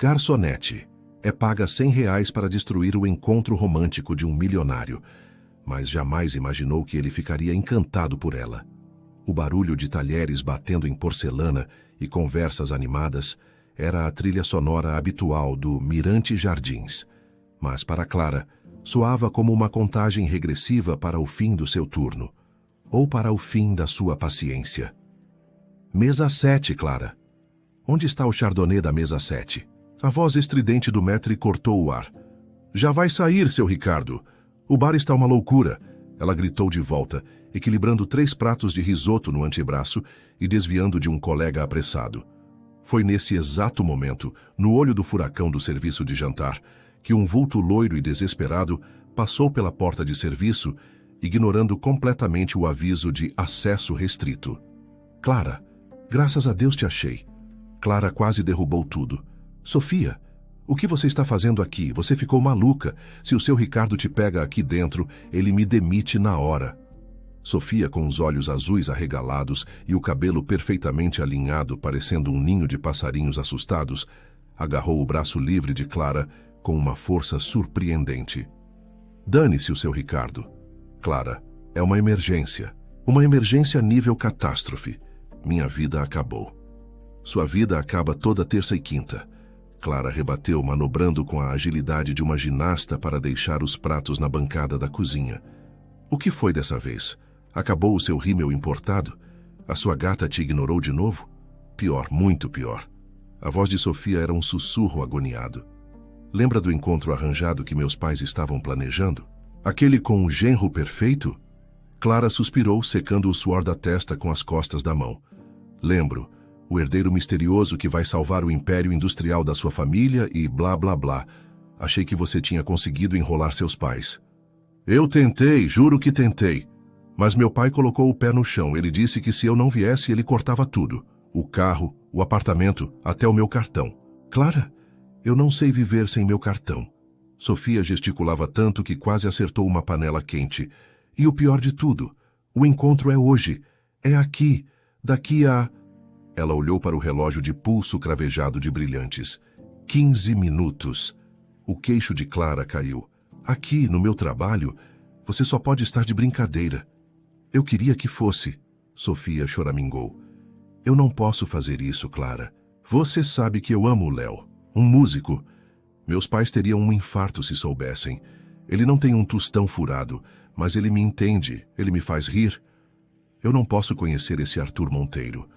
Garçonete. É paga R$ 100 para destruir o encontro romântico de um milionário, mas jamais imaginou que ele ficaria encantado por ela. O barulho de talheres batendo em porcelana e conversas animadas era a trilha sonora habitual do Mirante Jardins, mas para Clara soava como uma contagem regressiva para o fim do seu turno, ou para o fim da sua paciência. Mesa 7, Clara. Onde está o chardonnay da mesa 7? A voz estridente do maître cortou o ar. Já vai sair, seu Ricardo. O bar está uma loucura. Ela gritou de volta, equilibrando 3 pratos de risoto no antebraço e desviando de um colega apressado. Foi nesse exato momento, no olho do furacão do serviço de jantar, que um vulto loiro e desesperado passou pela porta de serviço, ignorando completamente o aviso de acesso restrito. Clara, graças a Deus te achei. Clara quase derrubou tudo. Sofia, o que você está fazendo aqui? Você ficou maluca. Se o seu Ricardo te pega aqui dentro, ele me demite na hora. Sofia, com os olhos azuis arregalados e o cabelo perfeitamente alinhado, parecendo um ninho de passarinhos assustados, agarrou o braço livre de Clara com uma força surpreendente. Dane-se o seu Ricardo. Clara, é uma emergência. Uma emergência nível catástrofe. Minha vida acabou. Sua vida acaba toda terça e quinta. Clara rebateu, manobrando com a agilidade de uma ginasta para deixar os pratos na bancada da cozinha. O que foi dessa vez? Acabou o seu rímel importado? A sua gata te ignorou de novo? Pior, muito pior. A voz de Sofia era um sussurro agoniado. Lembra do encontro arranjado que meus pais estavam planejando? Aquele com o genro perfeito? Clara suspirou, secando o suor da testa com as costas da mão. Lembro. O herdeiro misterioso que vai salvar o império industrial da sua família e blá blá blá. Achei que você tinha conseguido enrolar seus pais. Eu tentei, juro que tentei. Mas meu pai colocou o pé no chão. Ele disse que se eu não viesse, ele cortava tudo. O carro, o apartamento, até o meu cartão. Clara, eu não sei viver sem meu cartão. Sofia gesticulava tanto que quase acertou uma panela quente. E o pior de tudo, o encontro é hoje. É aqui, daqui a... Ela olhou para o relógio de pulso cravejado de brilhantes. 15 minutos. O queixo de Clara caiu. Aqui, no meu trabalho, você só pode estar de brincadeira. Eu queria que fosse. Sofia choramingou. Eu não posso fazer isso, Clara. Você sabe que eu amo o Léo. Um músico. Meus pais teriam um infarto se soubessem. Ele não tem um tostão furado, mas ele me entende, ele me faz rir. Eu não posso conhecer esse Arthur Monteiro.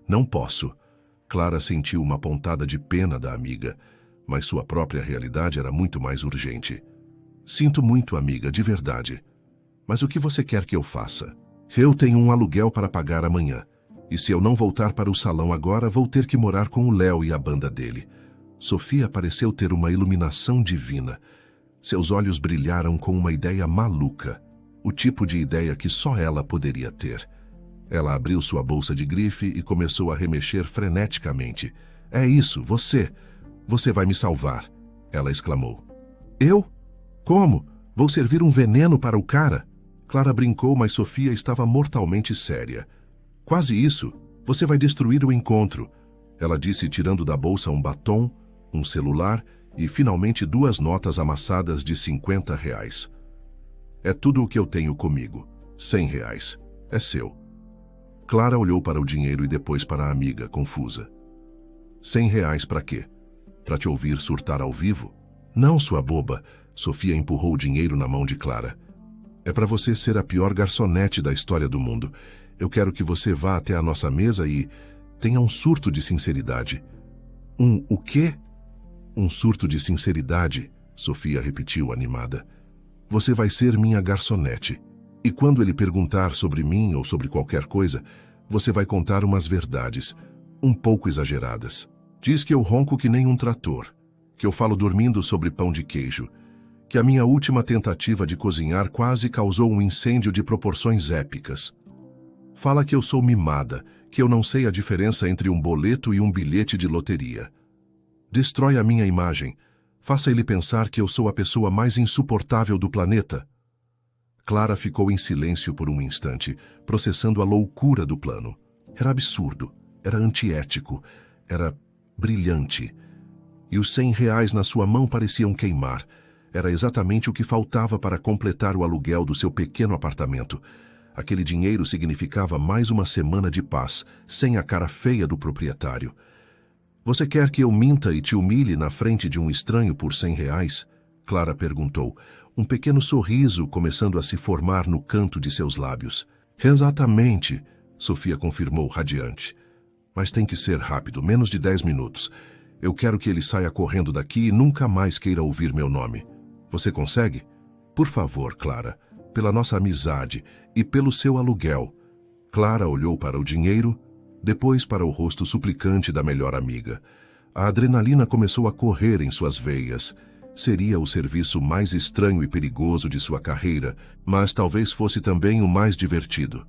Não posso. Clara sentiu uma pontada de pena da amiga, mas sua própria realidade era muito mais urgente. Sinto muito, amiga, de verdade. Mas o que você quer que eu faça? Eu tenho um aluguel para pagar amanhã. E se eu não voltar para o salão agora, vou ter que morar com o Léo e a banda dele. Sofia pareceu ter uma iluminação divina. Seus olhos brilharam com uma ideia maluca. O tipo de ideia que só ela poderia ter. Ela abriu sua bolsa de grife e começou a remexer freneticamente. É isso, você. Você vai me salvar, ela exclamou. Eu? Como? Vou servir um veneno para o cara? Clara brincou, mas Sofia estava mortalmente séria. Quase isso. Você vai destruir o encontro, ela disse, tirando da bolsa um batom, um celular e finalmente 2 notas amassadas de R$ 50. É tudo o que eu tenho comigo. R$ 100. É seu. Clara olhou para o dinheiro e depois para a amiga, confusa. R$ 100 para quê? Para te ouvir surtar ao vivo? Não, sua boba. Sofia empurrou o dinheiro na mão de Clara. É para você ser a pior garçonete da história do mundo. Eu quero que você vá até a nossa mesa e tenha um surto de sinceridade. O quê? Um surto de sinceridade, Sofia repetiu animada. Você vai ser minha garçonete. E quando ele perguntar sobre mim ou sobre qualquer coisa, você vai contar umas verdades, um pouco exageradas. Diz que eu ronco que nem um trator, que eu falo dormindo sobre pão de queijo, que a minha última tentativa de cozinhar quase causou um incêndio de proporções épicas. Fala que eu sou mimada, que eu não sei a diferença entre um boleto e um bilhete de loteria. Destrói a minha imagem, faça ele pensar que eu sou a pessoa mais insuportável do planeta. Clara ficou em silêncio por um instante, processando a loucura do plano. Era absurdo, era antiético, era brilhante. E os R$ 100 na sua mão pareciam queimar. Era exatamente o que faltava para completar o aluguel do seu pequeno apartamento. Aquele dinheiro significava mais uma semana de paz, sem a cara feia do proprietário. Você quer que eu minta e te humilhe na frente de um estranho por R$ 100? Clara perguntou, um pequeno sorriso começando a se formar no canto de seus lábios. Exatamente, Sofia confirmou radiante. Mas tem que ser rápido, menos de 10 minutos. Eu quero que ele saia correndo daqui e nunca mais queira ouvir meu nome. Você consegue? Por favor, Clara, pela nossa amizade e pelo seu aluguel. Clara olhou para o dinheiro, depois para o rosto suplicante da melhor amiga. A adrenalina começou a correr em suas veias. Seria o serviço mais estranho e perigoso de sua carreira, mas talvez fosse também o mais divertido.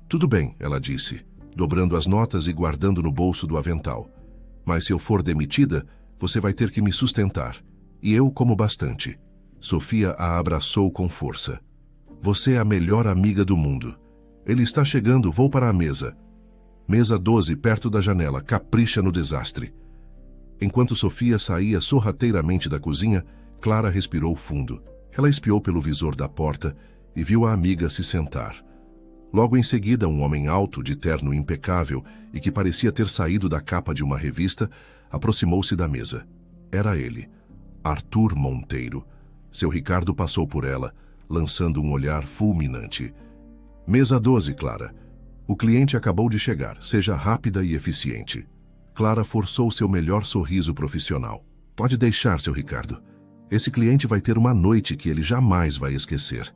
Tudo bem, ela disse, dobrando as notas e guardando no bolso do avental. Mas se eu for demitida, você vai ter que me sustentar. E eu como bastante. Sofia a abraçou com força. Você é a melhor amiga do mundo. Ele está chegando, vou para a mesa. Mesa 12, perto da janela, capricha no desastre. Enquanto Sofia saía sorrateiramente da cozinha, Clara respirou fundo. Ela espiou pelo visor da porta e viu a amiga se sentar. Logo em seguida, um homem alto, de terno impecável e que parecia ter saído da capa de uma revista, aproximou-se da mesa. Era ele, Arthur Monteiro. Seu Ricardo passou por ela, lançando um olhar fulminante. Mesa 12, Clara. O cliente acabou de chegar. Seja rápida e eficiente. Clara forçou seu melhor sorriso profissional. Pode deixar, seu Ricardo. Esse cliente vai ter uma noite que ele jamais vai esquecer.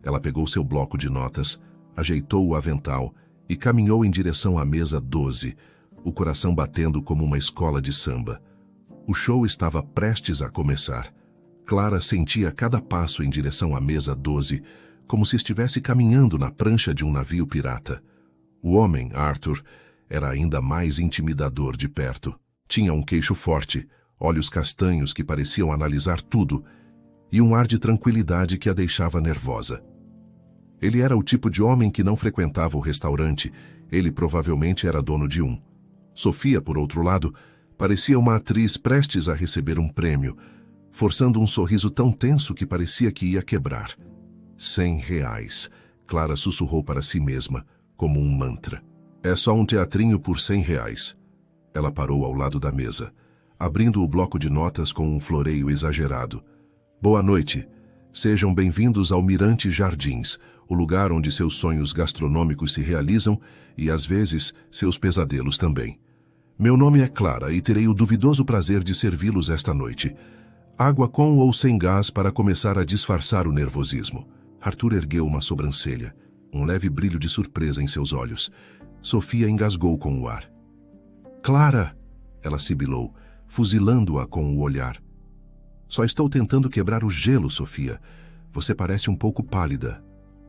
Ela pegou seu bloco de notas, ajeitou o avental e caminhou em direção à mesa 12, o coração batendo como uma escola de samba. O show estava prestes a começar. Clara sentia cada passo em direção à mesa 12, como se estivesse caminhando na prancha de um navio pirata. O homem, Arthur, era ainda mais intimidador de perto. Tinha um queixo forte, olhos castanhos que pareciam analisar tudo, e um ar de tranquilidade que a deixava nervosa. Ele era o tipo de homem que não frequentava o restaurante, ele provavelmente era dono de um. Sofia, por outro lado, parecia uma atriz prestes a receber um prêmio, forçando um sorriso tão tenso que parecia que ia quebrar. R$ 100, Clara sussurrou para si mesma, como um mantra. É só um teatrinho por R$ 100. Ela parou ao lado da mesa, abrindo o bloco de notas com um floreio exagerado. Boa noite. Sejam bem-vindos ao Mirante Jardins, o lugar onde seus sonhos gastronômicos se realizam e, às vezes, seus pesadelos também. Meu nome é Clara e terei o duvidoso prazer de servi-los esta noite. Água com ou sem gás para começar a disfarçar o nervosismo. Arthur ergueu uma sobrancelha, um leve brilho de surpresa em seus olhos. Sofia engasgou com o ar. Clara! Ela sibilou, fuzilando-a com o olhar. Só estou tentando quebrar o gelo, Sofia. Você parece um pouco pálida.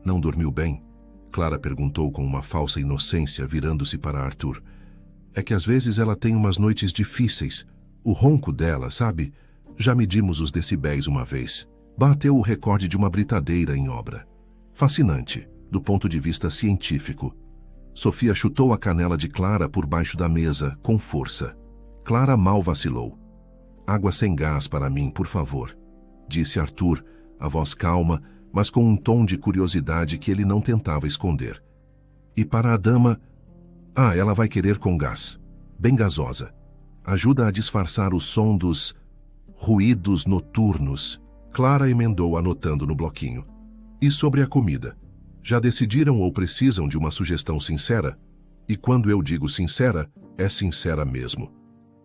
Não dormiu bem? Clara perguntou com uma falsa inocência, virando-se para Arthur. É que às vezes ela tem umas noites difíceis. O ronco dela, sabe? Já medimos os decibéis uma vez. Bateu o recorde de uma britadeira em obra. Fascinante, do ponto de vista científico. Sofia chutou a canela de Clara por baixo da mesa, com força. Clara mal vacilou. Água sem gás para mim, por favor, disse Arthur, a voz calma, mas com um tom de curiosidade que ele não tentava esconder. E para a dama... Ah, ela vai querer com gás. Bem gasosa. Ajuda a disfarçar o som dos... ruídos noturnos. Clara emendou anotando no bloquinho. E sobre a comida? Já decidiram ou precisam de uma sugestão sincera? E quando eu digo sincera, é sincera mesmo.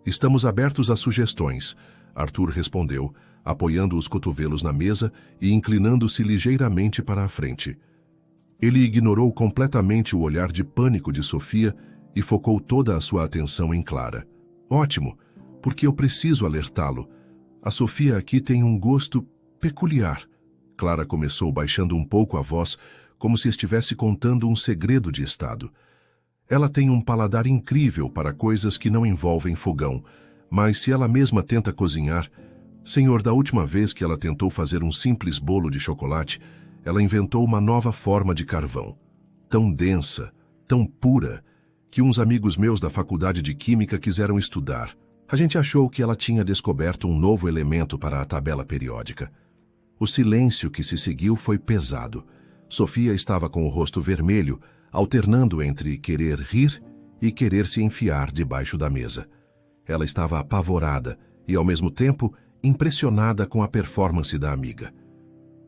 Estamos abertos a sugestões, Arthur respondeu, apoiando os cotovelos na mesa e inclinando-se ligeiramente para a frente. Ele ignorou completamente o olhar de pânico de Sofia e focou toda a sua atenção em Clara. Ótimo, porque eu preciso alertá-lo. A Sofia aqui tem um gosto peculiar. Clara começou baixando um pouco a voz, como se estivesse contando um segredo de estado. Ela tem um paladar incrível para coisas que não envolvem fogão, mas se ela mesma tenta cozinhar... Senhor, da última vez que ela tentou fazer um simples bolo de chocolate, ela inventou uma nova forma de carvão. Tão densa, tão pura, que uns amigos meus da faculdade de Química quiseram estudar. A gente achou que ela tinha descoberto um novo elemento para a tabela periódica. O silêncio que se seguiu foi pesado. Sofia estava com o rosto vermelho, alternando entre querer rir e querer se enfiar debaixo da mesa. Ela estava apavorada e, ao mesmo tempo, impressionada com a performance da amiga.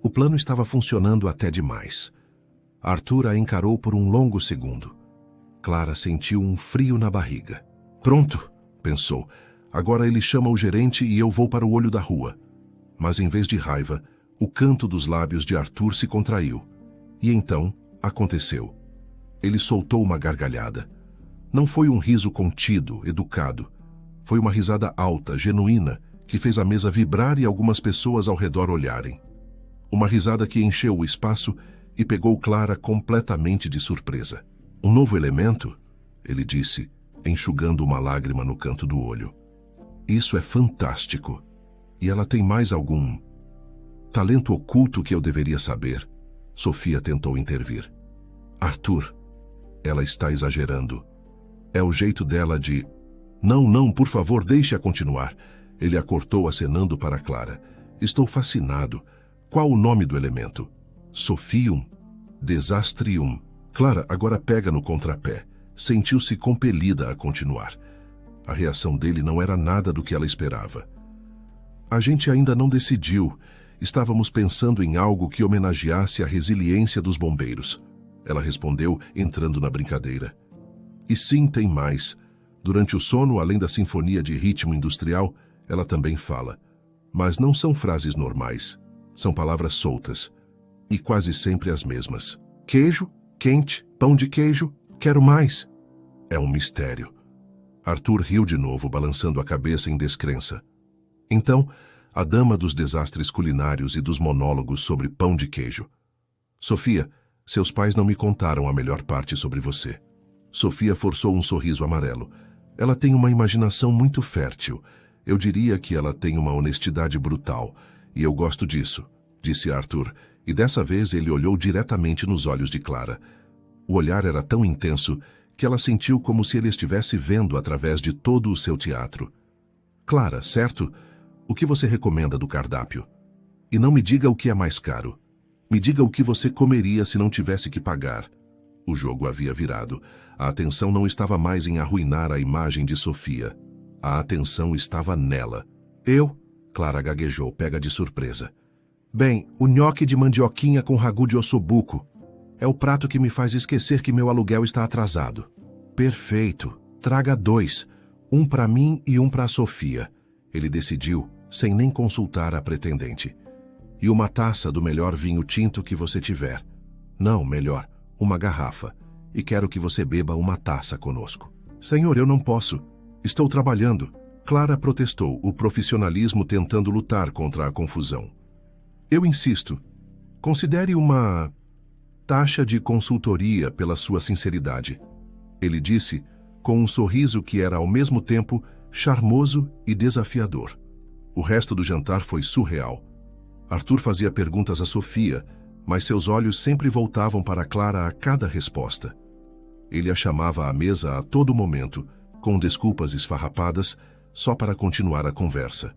O plano estava funcionando até demais. Arthur a encarou por um longo segundo. Clara sentiu um frio na barriga. Pronto, pensou. Agora ele chama o gerente e eu vou para o olho da rua. Mas em vez de raiva, o canto dos lábios de Arthur se contraiu. E então, aconteceu. Ele soltou uma gargalhada. Não foi um riso contido, educado. Foi uma risada alta, genuína, que fez a mesa vibrar e algumas pessoas ao redor olharem. Uma risada que encheu o espaço e pegou Clara completamente de surpresa. Um novo elemento? Ele disse, enxugando uma lágrima no canto do olho. Isso é fantástico. E ela tem mais algum talento oculto que eu deveria saber? Sofia tentou intervir. Arthur, ela está exagerando. É o jeito dela de... Não, por favor, deixe-a continuar. Ele a cortou acenando para Clara. Estou fascinado. Qual o nome do elemento? Sophium. Desastrium. Clara agora pega no contrapé. Sentiu-se compelida a continuar. A reação dele não era nada do que ela esperava. A gente ainda não decidiu. Estávamos pensando em algo que homenageasse a resiliência dos bombeiros. Ela respondeu, entrando na brincadeira. E sim, tem mais. Durante o sono, além da sinfonia de ritmo industrial, ela também fala. Mas não são frases normais. São palavras soltas. E quase sempre as mesmas. Queijo, quente, pão de queijo, quero mais. É um mistério. Arthur riu de novo, balançando a cabeça em descrença. Então, a dama dos desastres culinários e dos monólogos sobre pão de queijo. Sofia, seus pais não me contaram a melhor parte sobre você. Sofia forçou um sorriso amarelo. Ela tem uma imaginação muito fértil. Eu diria que ela tem uma honestidade brutal. E eu gosto disso, disse Arthur. E dessa vez ele olhou diretamente nos olhos de Clara. O olhar era tão intenso que ela sentiu como se ele estivesse vendo através de todo o seu teatro. Clara, certo? O que você recomenda do cardápio? E não me diga o que é mais caro. Me diga o que você comeria se não tivesse que pagar. O jogo havia virado. A atenção não estava mais em arruinar a imagem de Sofia. A atenção estava nela. Eu? Clara gaguejou, pega de surpresa. Bem, o nhoque de mandioquinha com ragu de ossobuco. É o prato que me faz esquecer que meu aluguel está atrasado. Perfeito. Traga 2. Um para mim e um para a Sofia. Ele decidiu, sem nem consultar a pretendente. E uma taça do melhor vinho tinto que você tiver. Não, melhor, uma garrafa. E quero que você beba uma taça conosco. Senhor, eu não posso. Estou trabalhando. Clara protestou, o profissionalismo tentando lutar contra a confusão. Eu insisto. Considere uma taxa de consultoria pela sua sinceridade. Ele disse, com um sorriso que era ao mesmo tempo charmoso e desafiador. O resto do jantar foi surreal. Arthur fazia perguntas a Sofia, mas seus olhos sempre voltavam para Clara a cada resposta. Ele a chamava à mesa a todo momento, com desculpas esfarrapadas, só para continuar a conversa.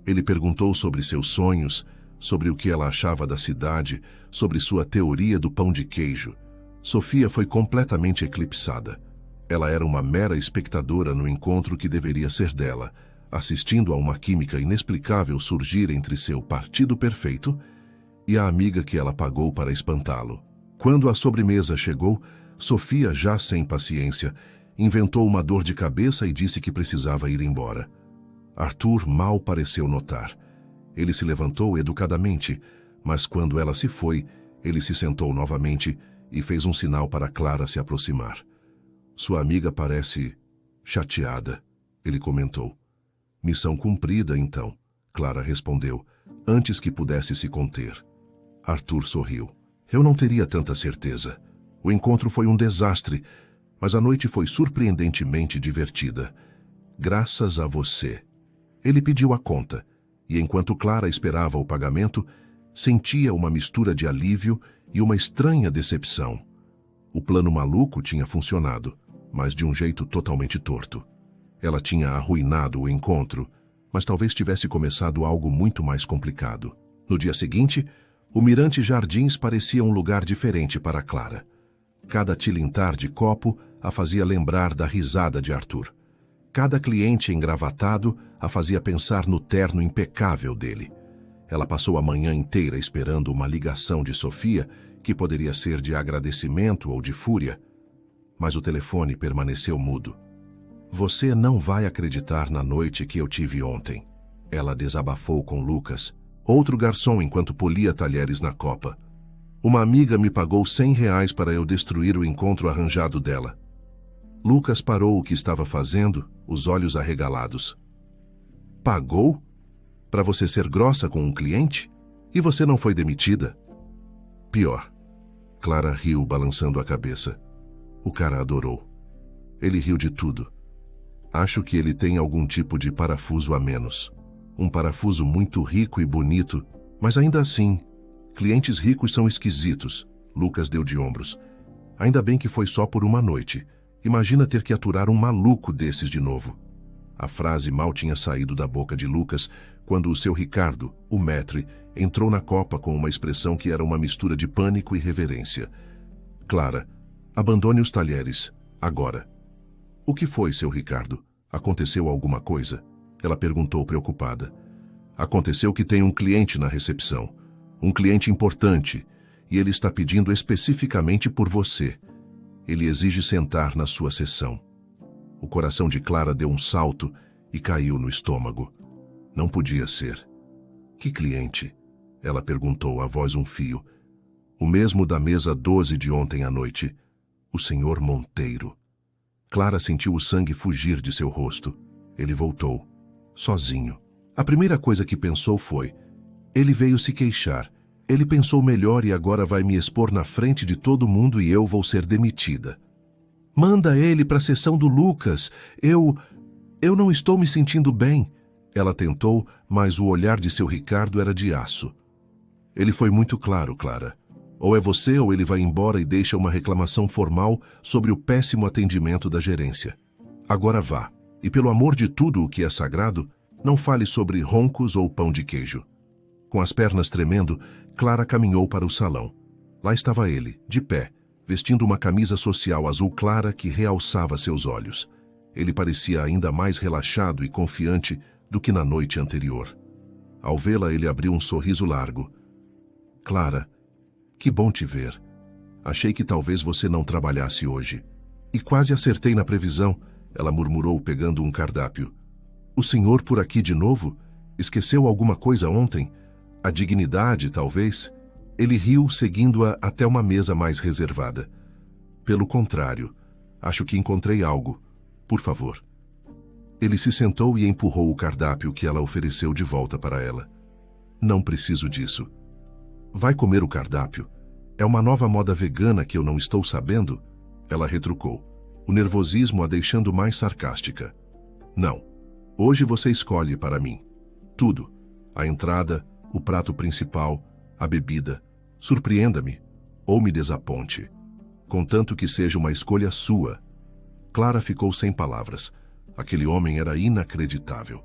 Ele perguntou sobre seus sonhos, sobre o que ela achava da cidade, sobre sua teoria do pão de queijo. Sofia foi completamente eclipsada. Ela era uma mera espectadora no encontro que deveria ser dela, assistindo a uma química inexplicável surgir entre seu partido perfeito e a amiga que ela pagou para espantá-lo. Quando a sobremesa chegou, Sofia, já sem paciência, inventou uma dor de cabeça e disse que precisava ir embora. Arthur mal pareceu notar. Ele se levantou educadamente, mas quando ela se foi, ele se sentou novamente e fez um sinal para Clara se aproximar. Sua amiga parece chateada, ele comentou. Missão cumprida, então, Clara respondeu, antes que pudesse se conter. Arthur sorriu. Eu não teria tanta certeza. O encontro foi um desastre, mas a noite foi surpreendentemente divertida. Graças a você. Ele pediu a conta, e enquanto Clara esperava o pagamento, sentia uma mistura de alívio e uma estranha decepção. O plano maluco tinha funcionado, mas de um jeito totalmente torto. Ela tinha arruinado o encontro, mas talvez tivesse começado algo muito mais complicado. No dia seguinte, o Mirante Jardins parecia um lugar diferente para Clara. Cada tilintar de copo a fazia lembrar da risada de Arthur. Cada cliente engravatado a fazia pensar no terno impecável dele. Ela passou a manhã inteira esperando uma ligação de Sofia, que poderia ser de agradecimento ou de fúria, mas o telefone permaneceu mudo. Você não vai acreditar na noite que eu tive ontem. Ela desabafou com Lucas, outro garçom enquanto polia talheres na copa. Uma amiga me pagou R$100 para eu destruir o encontro arranjado dela. Lucas parou o que estava fazendo, os olhos arregalados. Pagou? Para você ser grossa com um cliente? E você não foi demitida? Pior. Clara riu, balançando a cabeça. O cara adorou. Ele riu de tudo. Acho que ele tem algum tipo de parafuso a menos. Um parafuso muito rico e bonito, mas ainda assim, clientes ricos são esquisitos. Lucas deu de ombros. Ainda bem que foi só por uma noite. Imagina ter que aturar um maluco desses de novo. A frase mal tinha saído da boca de Lucas quando o seu Ricardo, o maître, entrou na copa com uma expressão que era uma mistura de pânico e reverência. Clara, abandone os talheres, agora. O que foi, seu Ricardo? Aconteceu alguma coisa? Ela perguntou preocupada. Aconteceu que tem um cliente na recepção. Um cliente importante, e ele está pedindo especificamente por você. Ele exige sentar na sua sessão. O coração de Clara deu um salto e caiu no estômago. Não podia ser. Que cliente? Ela perguntou, a voz um fio. O mesmo da mesa 12 de ontem à noite. O senhor Monteiro. Clara sentiu o sangue fugir de seu rosto. Ele voltou, sozinho. A primeira coisa que pensou foi: ele veio se queixar. Ele pensou melhor e agora vai me expor na frente de todo mundo e eu vou ser demitida. Manda ele para a sessão do Lucas. Eu não estou me sentindo bem. Ela tentou, mas o olhar de seu Ricardo era de aço. Ele foi muito claro, Clara. Ou é você ou ele vai embora e deixa uma reclamação formal sobre o péssimo atendimento da gerência. Agora vá. E pelo amor de tudo o que é sagrado, não fale sobre roncos ou pão de queijo. Com as pernas tremendo, Clara caminhou para o salão. Lá estava ele, de pé, vestindo uma camisa social azul clara que realçava seus olhos. Ele parecia ainda mais relaxado e confiante do que na noite anterior. Ao vê-la, ele abriu um sorriso largo. Clara, que bom te ver. Achei que talvez você não trabalhasse hoje. E quase acertei na previsão, ela murmurou pegando um cardápio. O senhor por aqui de novo? Esqueceu alguma coisa ontem? A dignidade, talvez? Ele riu, seguindo-a até uma mesa mais reservada. Pelo contrário, acho que encontrei algo. Por favor. Ele se sentou e empurrou o cardápio que ela ofereceu de volta para ela. Não preciso disso. Vai comer o cardápio? É uma nova moda vegana que eu não estou sabendo? Ela retrucou, o nervosismo a deixando mais sarcástica. Não. Hoje você escolhe para mim. Tudo. A entrada, o prato principal, a bebida. Surpreenda-me ou me desaponte. Contanto que seja uma escolha sua. Clara ficou sem palavras. Aquele homem era inacreditável.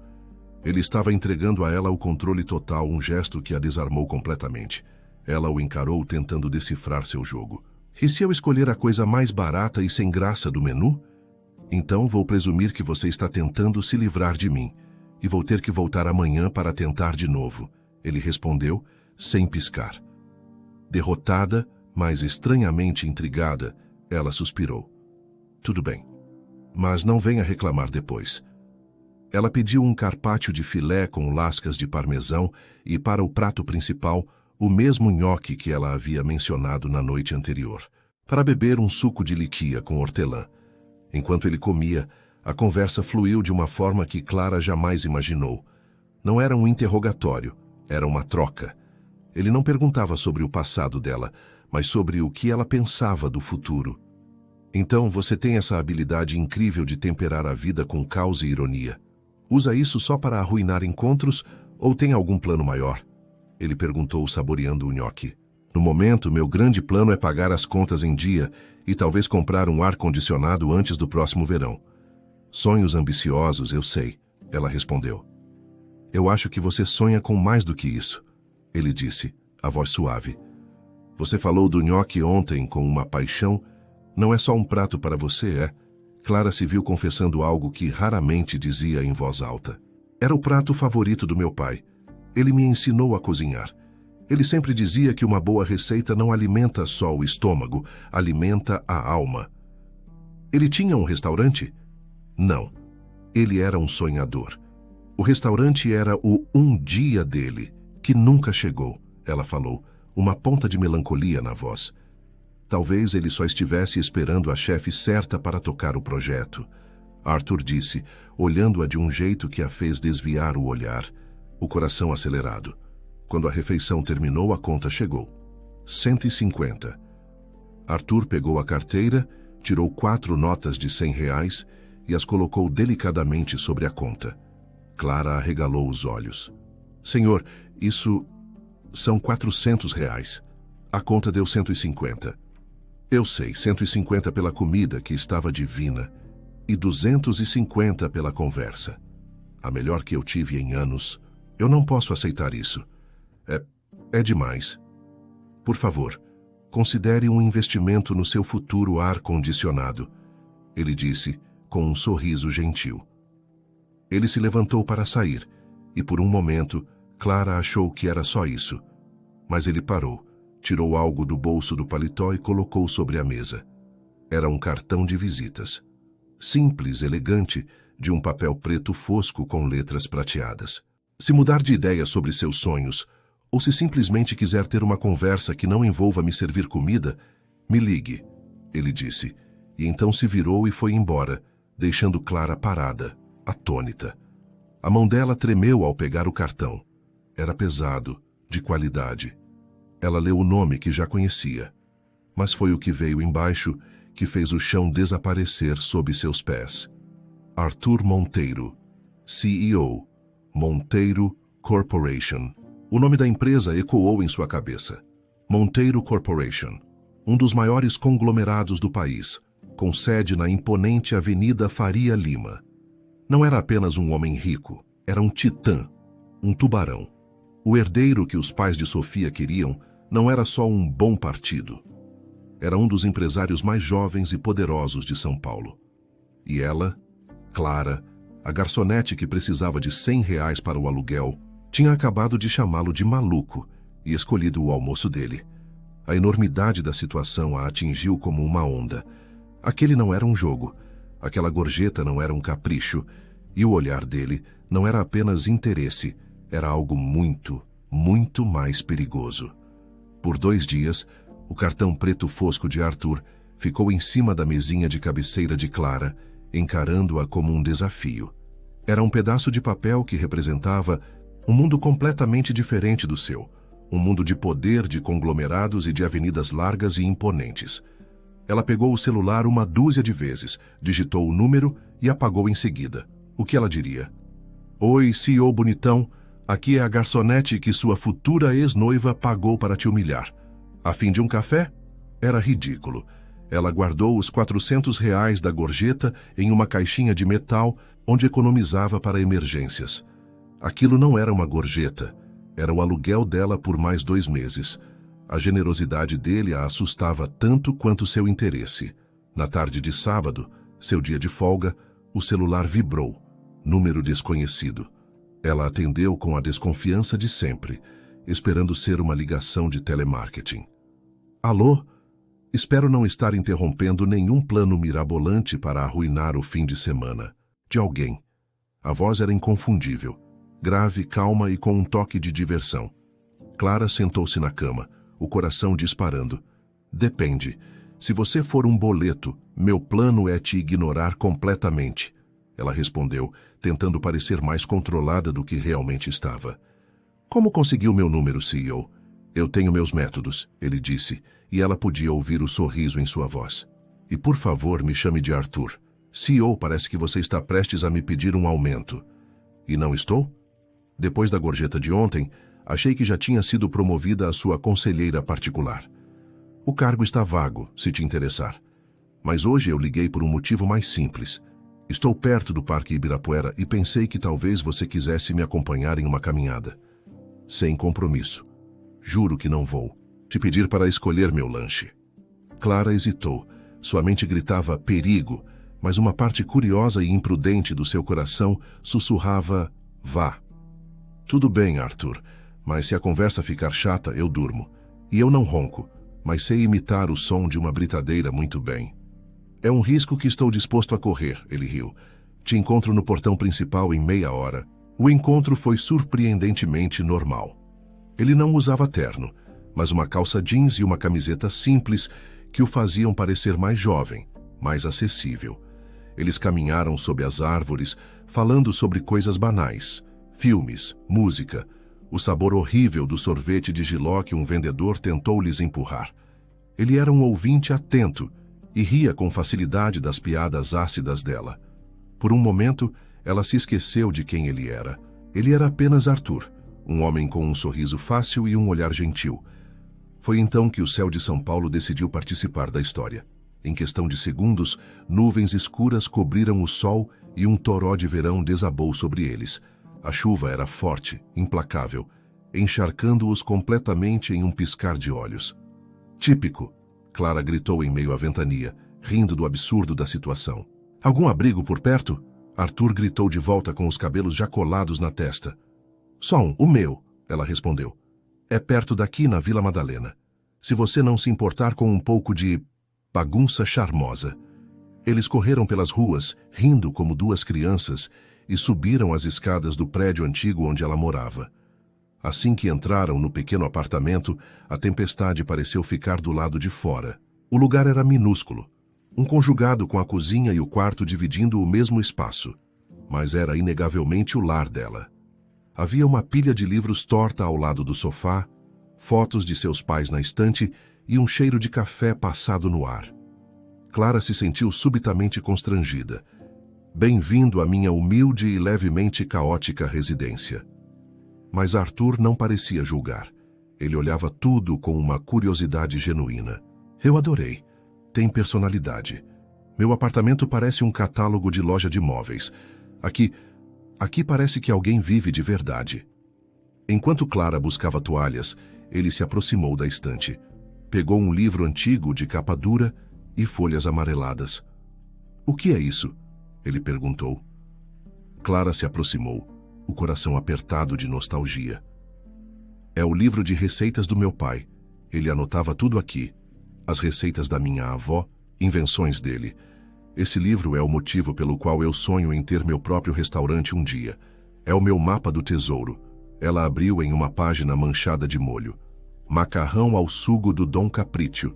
Ele estava entregando a ela o controle total, um gesto que a desarmou completamente. Ela o encarou tentando decifrar seu jogo. E se eu escolher a coisa mais barata e sem graça do menu? Então vou presumir que você está tentando se livrar de mim. E vou ter que voltar amanhã para tentar de novo. Ele respondeu, sem piscar. Derrotada, mas estranhamente intrigada, ela suspirou. Tudo bem. Mas não venha reclamar depois. Ela pediu um carpaccio de filé com lascas de parmesão e, para o prato principal, o mesmo nhoque que ela havia mencionado na noite anterior. Para beber um suco de liquia com hortelã. Enquanto ele comia, a conversa fluiu de uma forma que Clara jamais imaginou. Não era um interrogatório, era uma troca. Ele não perguntava sobre o passado dela, mas sobre o que ela pensava do futuro. Então você tem essa habilidade incrível de temperar a vida com caos e ironia. Usa isso só para arruinar encontros ou tem algum plano maior? Ele perguntou, saboreando o nhoque. No momento, meu grande plano é pagar as contas em dia e talvez comprar um ar-condicionado antes do próximo verão. Sonhos ambiciosos, eu sei, ela respondeu. Eu acho que você sonha com mais do que isso, ele disse, a voz suave. Você falou do nhoque ontem com uma paixão. Não é só um prato para você, é? Clara se viu confessando algo que raramente dizia em voz alta. Era o prato favorito do meu pai. Ele me ensinou a cozinhar. Ele sempre dizia que uma boa receita não alimenta só o estômago, alimenta a alma. Ele tinha um restaurante? Não. Ele era um sonhador. O restaurante era o um dia dele, que nunca chegou, ela falou, uma ponta de melancolia na voz. Talvez ele só estivesse esperando a chefe certa para tocar o projeto. Arthur disse, olhando-a de um jeito que a fez desviar o olhar, o coração acelerado. Quando a refeição terminou, a conta chegou. 150. Arthur pegou a carteira, tirou 4 notas de R$100 e as colocou delicadamente sobre a conta. Clara arregalou os olhos. Senhor, isso são R$400. A conta deu 150. Eu sei, 150 pela comida, que estava divina, e 250 pela conversa. A melhor que eu tive em anos. Eu não posso aceitar isso. É demais. Por favor, considere um investimento no seu futuro ar-condicionado, ele disse, com um sorriso gentil. Ele se levantou para sair, e por um momento, Clara achou que era só isso. Mas ele parou, tirou algo do bolso do paletó e colocou sobre a mesa. Era um cartão de visitas. Simples, elegante, de um papel preto fosco com letras prateadas. Se mudar de ideia sobre seus sonhos, ou se simplesmente quiser ter uma conversa que não envolva me servir comida, me ligue, ele disse, e então se virou e foi embora, deixando Clara parada, atônita. A mão dela tremeu ao pegar o cartão. Era pesado, de qualidade. Ela leu o nome que já conhecia, mas foi o que veio embaixo que fez o chão desaparecer sob seus pés. Arthur Monteiro, CEO, Monteiro Corporation. O nome da empresa ecoou em sua cabeça. Monteiro Corporation, um dos maiores conglomerados do país, com sede na imponente Avenida Faria Lima. Não era apenas um homem rico, era um titã, um tubarão. O herdeiro que os pais de Sofia queriam não era só um bom partido. Era um dos empresários mais jovens e poderosos de São Paulo. E ela, Clara, a garçonete que precisava de R$100 para o aluguel, tinha acabado de chamá-lo de maluco e escolhido o almoço dele. A enormidade da situação a atingiu como uma onda. Aquele não era um jogo, aquela gorjeta não era um capricho, e o olhar dele não era apenas interesse, era algo muito, muito mais perigoso. Por 2 dias, o cartão preto fosco de Arthur ficou em cima da mesinha de cabeceira de Clara, encarando-a como um desafio. Era um pedaço de papel que representava um mundo completamente diferente do seu, um mundo de poder, de conglomerados e de avenidas largas e imponentes. Ela pegou o celular 1 de vezes, digitou o número e apagou em seguida. O que ela diria? Oi, CEO bonitão, aqui é a garçonete que sua futura ex-noiva pagou para te humilhar. A fim de um café? Era ridículo. Ela guardou os R$400 da gorjeta em uma caixinha de metal onde economizava para emergências. Aquilo não era uma gorjeta, era o aluguel dela por mais 2 meses. A generosidade dele a assustava tanto quanto seu interesse. Na tarde de sábado, seu dia de folga, o celular vibrou. Número desconhecido. Ela atendeu com a desconfiança de sempre, esperando ser uma ligação de telemarketing. Alô? Espero não estar interrompendo nenhum plano mirabolante para arruinar o fim de semana. De alguém. A voz era inconfundível. Grave, calma e com um toque de diversão. Clara sentou-se na cama, o coração disparando. Depende. Se você for um boleto, meu plano é te ignorar completamente. Ela respondeu, tentando parecer mais controlada do que realmente estava. Como conseguiu meu número, CEO? Eu tenho meus métodos, ele disse, e ela podia ouvir o sorriso em sua voz. E por favor, me chame de Arthur. CEO, parece que você está prestes a me pedir um aumento. E não estou? Depois da gorjeta de ontem, achei que já tinha sido promovida a sua conselheira particular. O cargo está vago, se te interessar. Mas hoje eu liguei por um motivo mais simples. Estou perto do Parque Ibirapuera e pensei que talvez você quisesse me acompanhar em uma caminhada. Sem compromisso. Juro que não vou te pedir para escolher meu lanche. Clara hesitou. Sua mente gritava perigo, mas uma parte curiosa e imprudente do seu coração sussurrava: vá. Tudo bem, Arthur, mas se a conversa ficar chata, eu durmo. E eu não ronco, mas sei imitar o som de uma britadeira muito bem. É um risco que estou disposto a correr, ele riu. Te encontro no portão principal em meia hora. O encontro foi surpreendentemente normal. Ele não usava terno, mas uma calça jeans e uma camiseta simples que o faziam parecer mais jovem, mais acessível. Eles caminharam sob as árvores, falando sobre coisas banais, filmes, música, o sabor horrível do sorvete de jiló que um vendedor tentou lhes empurrar. Ele era um ouvinte atento e ria com facilidade das piadas ácidas dela. Por um momento, ela se esqueceu de quem ele era. Ele era apenas Arthur, um homem com um sorriso fácil e um olhar gentil. Foi então que o céu de São Paulo decidiu participar da história. Em questão de segundos, nuvens escuras cobriram o sol e um toró de verão desabou sobre eles. A chuva era forte, implacável, encharcando-os completamente em um piscar de olhos. Típico! Clara gritou em meio à ventania, rindo do absurdo da situação. Algum abrigo por perto? Arthur gritou de volta com os cabelos já colados na testa. Só um, o meu, ela respondeu. É perto daqui na Vila Madalena. Se você não se importar com um pouco de bagunça charmosa. Eles correram pelas ruas, rindo como duas crianças, e subiram as escadas do prédio antigo onde ela morava. Assim que entraram no pequeno apartamento, a tempestade pareceu ficar do lado de fora. O lugar era minúsculo, um conjugado com a cozinha e o quarto dividindo o mesmo espaço, mas era inegavelmente o lar dela. Havia uma pilha de livros torta ao lado do sofá, fotos de seus pais na estante e um cheiro de café passado no ar. Clara se sentiu subitamente constrangida. Bem-vindo à minha humilde e levemente caótica residência. Mas Arthur não parecia julgar. Ele olhava tudo com uma curiosidade genuína. Eu adorei. Tem personalidade. Meu apartamento parece um catálogo de loja de móveis. Aqui parece que alguém vive de verdade. Enquanto Clara buscava toalhas, ele se aproximou da estante. Pegou um livro antigo de capa dura e folhas amareladas. O que é isso? Ele perguntou. Clara se aproximou, o coração apertado de nostalgia. É o livro de receitas do meu pai. Ele anotava tudo aqui. As receitas da minha avó, invenções dele. Esse livro é o motivo pelo qual eu sonho em ter meu próprio restaurante um dia. É o meu mapa do tesouro. Ela abriu em uma página manchada de molho. Macarrão ao sugo do Dom Capriccio.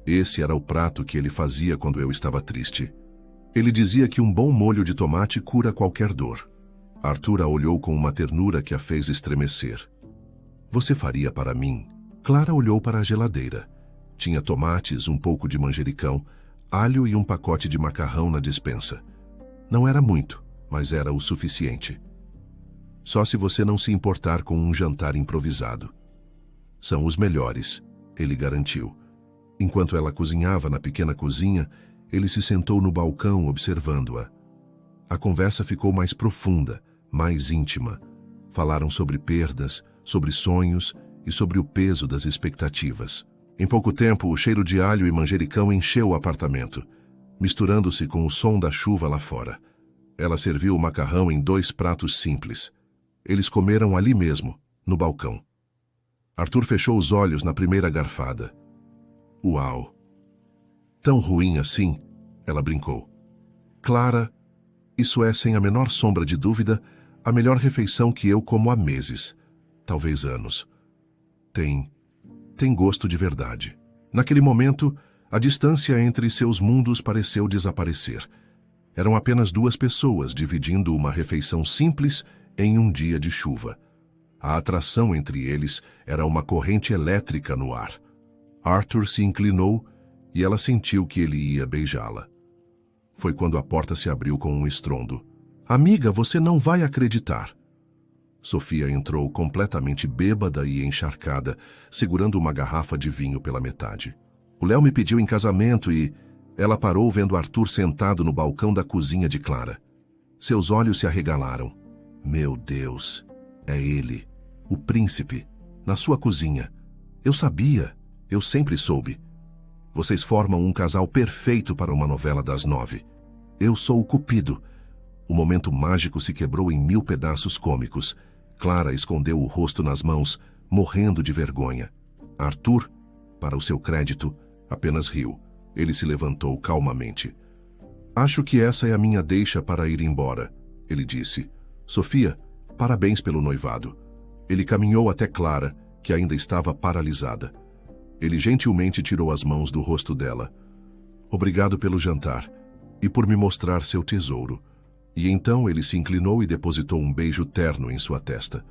Esse era o prato que ele fazia quando eu estava triste. Ele dizia que um bom molho de tomate cura qualquer dor. Arthur a olhou com uma ternura que a fez estremecer. Você faria para mim? Clara olhou para a geladeira. Tinha tomates, um pouco de manjericão, alho e um pacote de macarrão na despensa. Não era muito, mas era o suficiente. Só se você não se importar com um jantar improvisado. São os melhores, ele garantiu. Enquanto ela cozinhava na pequena cozinha, ele se sentou no balcão observando-a. A conversa ficou mais profunda, mais íntima. Falaram sobre perdas, sobre sonhos e sobre o peso das expectativas. Em pouco tempo, o cheiro de alho e manjericão encheu o apartamento, misturando-se com o som da chuva lá fora. Ela serviu o macarrão em 2 pratos simples. Eles comeram ali mesmo, no balcão. Arthur fechou os olhos na primeira garfada. Uau! Tão ruim assim? Ela brincou. Clara, isso é, sem a menor sombra de dúvida, a melhor refeição que eu como há meses, talvez anos. Tem gosto de verdade. Naquele momento, a distância entre seus mundos pareceu desaparecer. Eram apenas 2 pessoas dividindo uma refeição simples em um dia de chuva. A atração entre eles era uma corrente elétrica no ar. Arthur se inclinou e ela sentiu que ele ia beijá-la. Foi quando a porta se abriu com um estrondo. Amiga, você não vai acreditar. Sofia entrou completamente bêbada e encharcada, segurando uma garrafa de vinho pela metade. O Léo me pediu em casamento e... Ela parou vendo Arthur sentado no balcão da cozinha de Clara. Seus olhos se arregalaram. Meu Deus, é ele, o príncipe, na sua cozinha. Eu sabia, eu sempre soube. Vocês formam um casal perfeito para uma novela das 9. Eu sou o Cupido. O momento mágico se quebrou em 1000 pedaços cômicos. Clara escondeu o rosto nas mãos, morrendo de vergonha. Arthur, para o seu crédito, apenas riu. Ele se levantou calmamente. Acho que essa é a minha deixa para ir embora, ele disse. Sofia, parabéns pelo noivado. Ele caminhou até Clara, que ainda estava paralisada. Ele gentilmente tirou as mãos do rosto dela. Obrigado pelo jantar e por me mostrar seu tesouro. E então ele se inclinou e depositou um beijo terno em sua testa.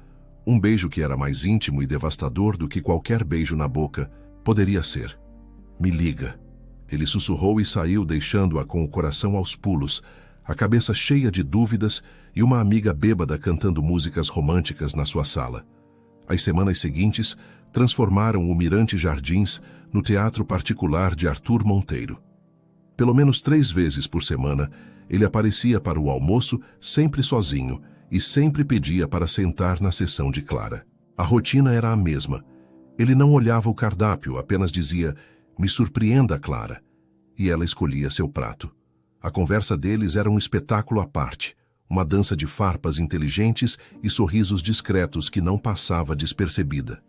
Um beijo que era mais íntimo e devastador do que qualquer beijo na boca poderia ser. Me liga. Ele sussurrou e saiu, deixando-a com o coração aos pulos, a cabeça cheia de dúvidas e uma amiga bêbada cantando músicas românticas na sua sala. As semanas seguintes transformaram o Mirante Jardins no teatro particular de Arthur Monteiro. Pelo menos 3 vezes por semana, ele aparecia para o almoço sempre sozinho e sempre pedia para sentar na sessão de Clara. A rotina era a mesma. Ele não olhava o cardápio, apenas dizia: me surpreenda, Clara. E ela escolhia seu prato. A conversa deles era um espetáculo à parte, uma dança de farpas inteligentes e sorrisos discretos que não passava despercebida.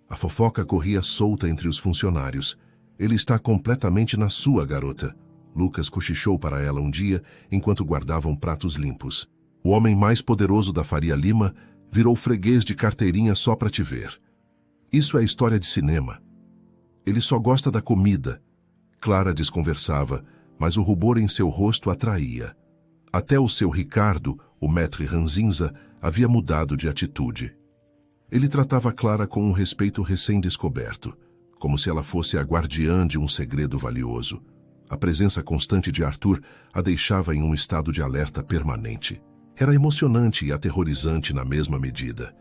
A fofoca corria solta entre os funcionários. Ele está completamente na sua, garota. Lucas cochichou para ela um dia, enquanto guardavam pratos limpos. O homem mais poderoso da Faria Lima virou freguês de carteirinha só para te ver. Isso é história de cinema. Ele só gosta da comida. Clara desconversava, mas o rubor em seu rosto atraía. Até o seu Ricardo, o maître ranzinza, havia mudado de atitude. Ele tratava Clara com um respeito recém-descoberto, como se ela fosse a guardiã de um segredo valioso. A presença constante de Arthur a deixava em um estado de alerta permanente. Era emocionante e aterrorizante na mesma medida.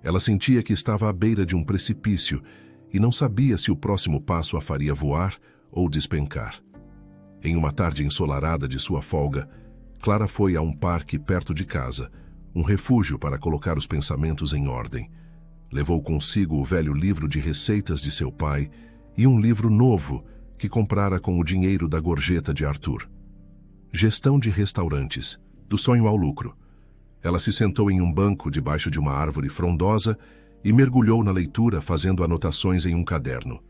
Ela sentia que estava à beira de um precipício e não sabia se o próximo passo a faria voar ou despencar. Em uma tarde ensolarada de sua folga, Clara foi a um parque perto de casa, um refúgio para colocar os pensamentos em ordem. Levou consigo o velho livro de receitas de seu pai e um livro novo que comprara com o dinheiro da gorjeta de Arthur. Gestão de restaurantes, do sonho ao lucro. Ela se sentou em um banco debaixo de uma árvore frondosa e mergulhou na leitura, fazendo anotações em um caderno.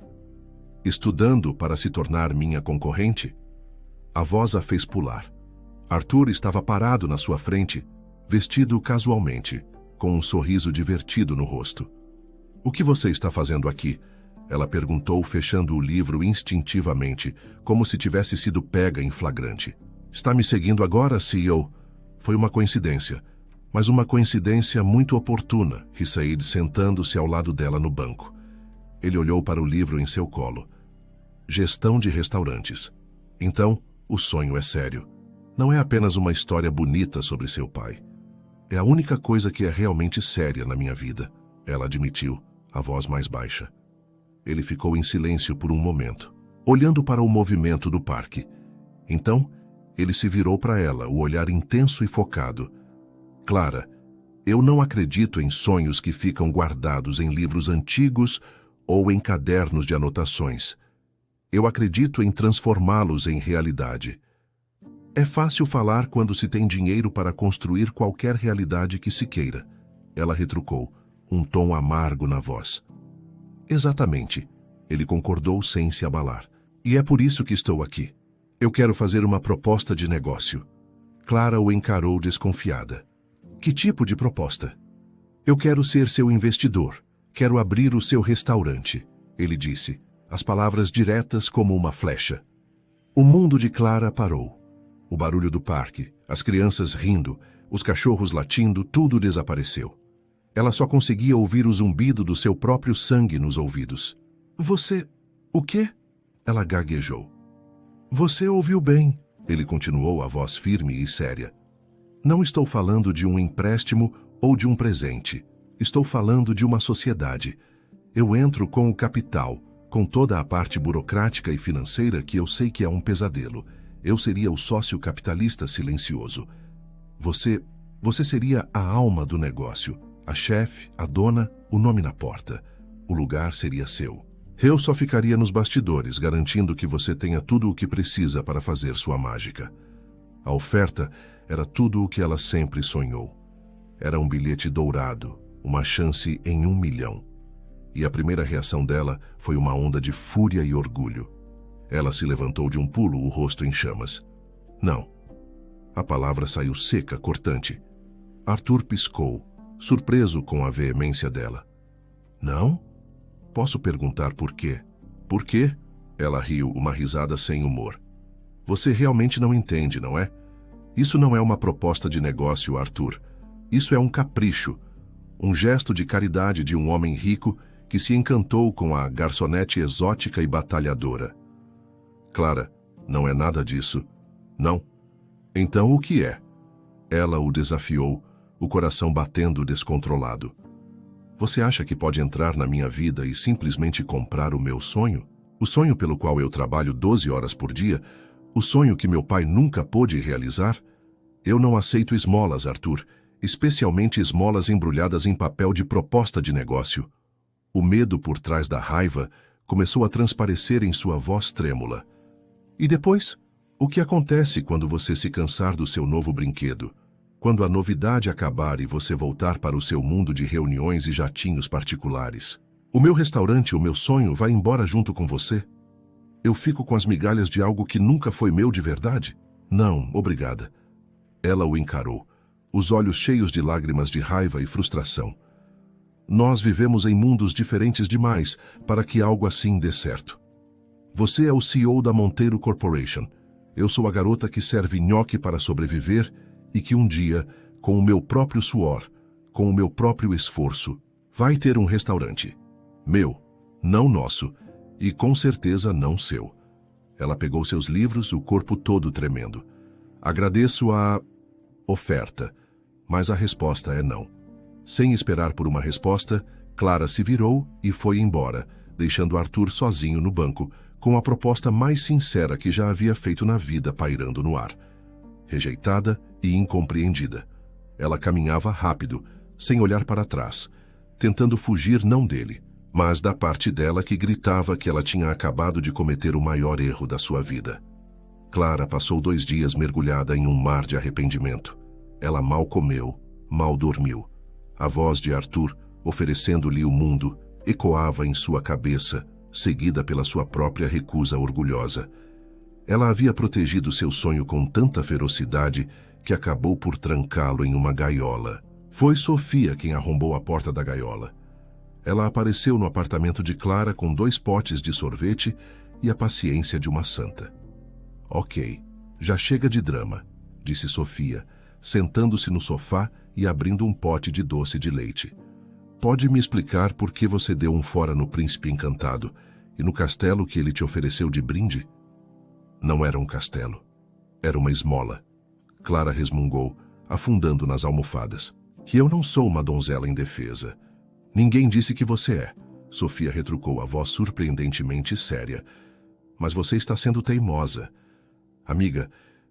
Estudando para se tornar minha concorrente? A voz a fez pular. Arthur estava parado na sua frente, vestido casualmente, com um sorriso divertido no rosto. O que você está fazendo aqui? Ela perguntou, fechando o livro instintivamente, como se tivesse sido pega em flagrante. Está me seguindo agora, CEO? Foi uma coincidência, mas uma coincidência muito oportuna, ri Said, sentando-se ao lado dela no banco. Ele olhou para o livro em seu colo. Gestão de restaurantes. Então, o sonho é sério. Não é apenas uma história bonita sobre seu pai. É a única coisa que é realmente séria na minha vida, ela admitiu, a voz mais baixa. Ele ficou em silêncio por um momento, olhando para o movimento do parque. Então, ele se virou para ela, o olhar intenso e focado. Clara, eu não acredito em sonhos que ficam guardados em livros antigos ou em cadernos de anotações. Eu acredito em transformá-los em realidade. É fácil falar quando se tem dinheiro para construir qualquer realidade que se queira. Ela retrucou, um tom amargo na voz. Exatamente, ele concordou sem se abalar. E é por isso que estou aqui. Eu quero fazer uma proposta de negócio. Clara o encarou desconfiada. Que tipo de proposta? Eu quero ser seu investidor. Quero abrir o seu restaurante, ele disse, as palavras diretas como uma flecha. O mundo de Clara parou. O barulho do parque, as crianças rindo, os cachorros latindo, tudo desapareceu. Ela só conseguia ouvir o zumbido do seu próprio sangue nos ouvidos. Você... o quê? Ela gaguejou. Você ouviu bem, ele continuou, a voz firme e séria. Não estou falando de um empréstimo ou de um presente. Estou falando de uma sociedade. Eu entro com o capital, com toda a parte burocrática e financeira que eu sei que é um pesadelo. Eu seria o sócio capitalista silencioso. Você seria a alma do negócio, a chefe, a dona, o nome na porta. O lugar seria seu. Eu só ficaria nos bastidores, garantindo que você tenha tudo o que precisa para fazer sua mágica. A oferta era tudo o que ela sempre sonhou. Era um bilhete dourado, uma chance em 1 milhão. E a primeira reação dela foi uma onda de fúria e orgulho. Ela se levantou de um pulo, o rosto em chamas. Não. A palavra saiu seca, cortante. Arthur piscou, surpreso com a veemência dela. Não? Posso perguntar por quê? Por quê? Ela riu, uma risada sem humor. Você realmente não entende, não é? Isso não é uma proposta de negócio, Arthur. Isso é um capricho. Um gesto de caridade de um homem rico que se encantou com a garçonete exótica e batalhadora. Clara, não é nada disso. Não. Então o que é? Ela o desafiou, o coração batendo descontrolado. Você acha que pode entrar na minha vida e simplesmente comprar o meu sonho? O sonho pelo qual eu trabalho 12 horas por dia? O sonho que meu pai nunca pôde realizar? Eu não aceito esmolas, Arthur, especialmente esmolas embrulhadas em papel de proposta de negócio. O medo por trás da raiva começou a transparecer em sua voz trêmula. E depois? O que acontece quando você se cansar do seu novo brinquedo? Quando a novidade acabar e você voltar para o seu mundo de reuniões e jatinhos particulares? O meu restaurante, o meu sonho, vai embora junto com você? Eu fico com as migalhas de algo que nunca foi meu de verdade? Não, obrigada. Ela o encarou, os olhos cheios de lágrimas de raiva e frustração. Nós vivemos em mundos diferentes demais para que algo assim dê certo. Você é o CEO da Monteiro Corporation. Eu sou a garota que serve nhoque para sobreviver e que um dia, com o meu próprio suor, com o meu próprio esforço, vai ter um restaurante. Meu, não nosso, e com certeza não seu. Ela pegou seus livros, o corpo todo tremendo. Agradeço a oferta, mas a resposta é não. Sem esperar por uma resposta, Clara se virou e foi embora, deixando Arthur sozinho no banco, com a proposta mais sincera que já havia feito na vida pairando no ar. Rejeitada e incompreendida. Ela caminhava rápido, sem olhar para trás, tentando fugir não dele, mas da parte dela que gritava que ela tinha acabado de cometer o maior erro da sua vida. Clara passou 2 dias mergulhada em um mar de arrependimento. Ela mal comeu, mal dormiu. A voz de Arthur, oferecendo-lhe o mundo, ecoava em sua cabeça, seguida pela sua própria recusa orgulhosa. Ela havia protegido seu sonho com tanta ferocidade que acabou por trancá-lo em uma gaiola. Foi Sofia quem arrombou a porta da gaiola. Ela apareceu no apartamento de Clara com 2 potes de sorvete e a paciência de uma santa. Ok, já chega de drama, disse Sofia, sentando-se no sofá e abrindo um pote de doce de leite. Pode me explicar por que você deu um fora no príncipe encantado e no castelo que ele te ofereceu de brinde? Não era um castelo. Era uma esmola. Clara resmungou, afundando nas almofadas. Que eu não sou uma donzela indefesa. Ninguém disse que você é. Sofia retrucou, a voz surpreendentemente séria. Mas você está sendo teimosa. Amiga,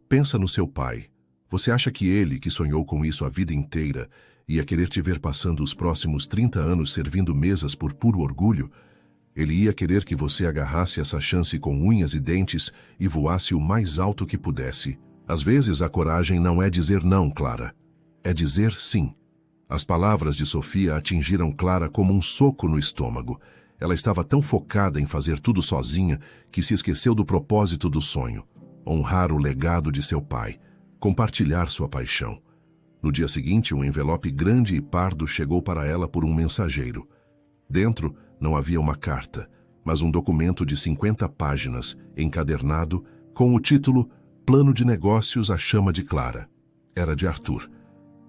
pensa no seu pai. Você acha que ele, que sonhou com isso a vida inteira, ia querer te ver passando os próximos 30 anos servindo mesas por puro orgulho? Ele ia querer que você agarrasse essa chance com unhas e dentes e voasse o mais alto que pudesse. Às vezes a coragem não é dizer não, Clara. É dizer sim. As palavras de Sofia atingiram Clara como um soco no estômago. Ela estava tão focada em fazer tudo sozinha que se esqueceu do propósito do sonho. Honrar o legado de seu pai. Compartilhar sua paixão. No dia seguinte, um envelope grande e pardo chegou para ela por um mensageiro. Dentro, não havia uma carta, mas um documento de 50 páginas, encadernado, com o título Plano de Negócios à Chama de Clara. Era de Arthur.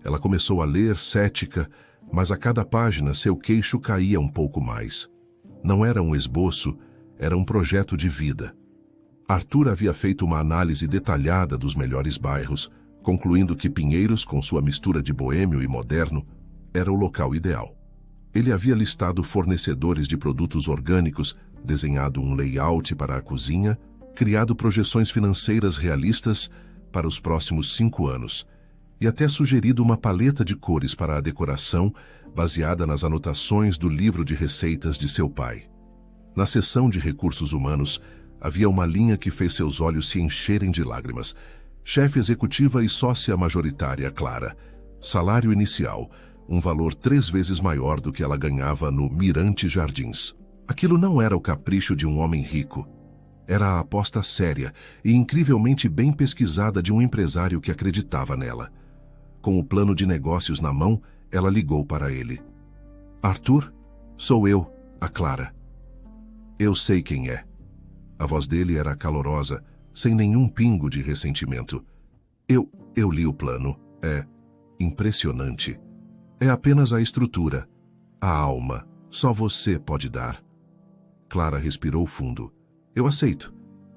Ela começou a ler, cética, mas a cada página seu queixo caía um pouco mais. Não era um esboço, era um projeto de vida. Arthur havia feito uma análise detalhada dos melhores bairros, concluindo que Pinheiros, com sua mistura de boêmio e moderno, era o local ideal. Ele havia listado fornecedores de produtos orgânicos, desenhado um layout para a cozinha, criado projeções financeiras realistas para os próximos 5 anos e até sugerido uma paleta de cores para a decoração baseada nas anotações do livro de receitas de seu pai. Na seção de recursos humanos, havia uma linha que fez seus olhos se encherem de lágrimas. Chefe executiva e sócia majoritária Clara. Salário inicial, um valor 3 vezes maior do que ela ganhava no Mirante Jardins. Aquilo não era o capricho de um homem rico. Era a aposta séria e incrivelmente bem pesquisada de um empresário que acreditava nela. Com o plano de negócios na mão, ela ligou para ele. Arthur? Sou eu, a Clara. Eu sei quem é. A voz dele era calorosa, sem nenhum pingo de ressentimento. Eu li o plano. É impressionante. É apenas a estrutura. A alma. Só você pode dar. Clara respirou fundo. Eu aceito.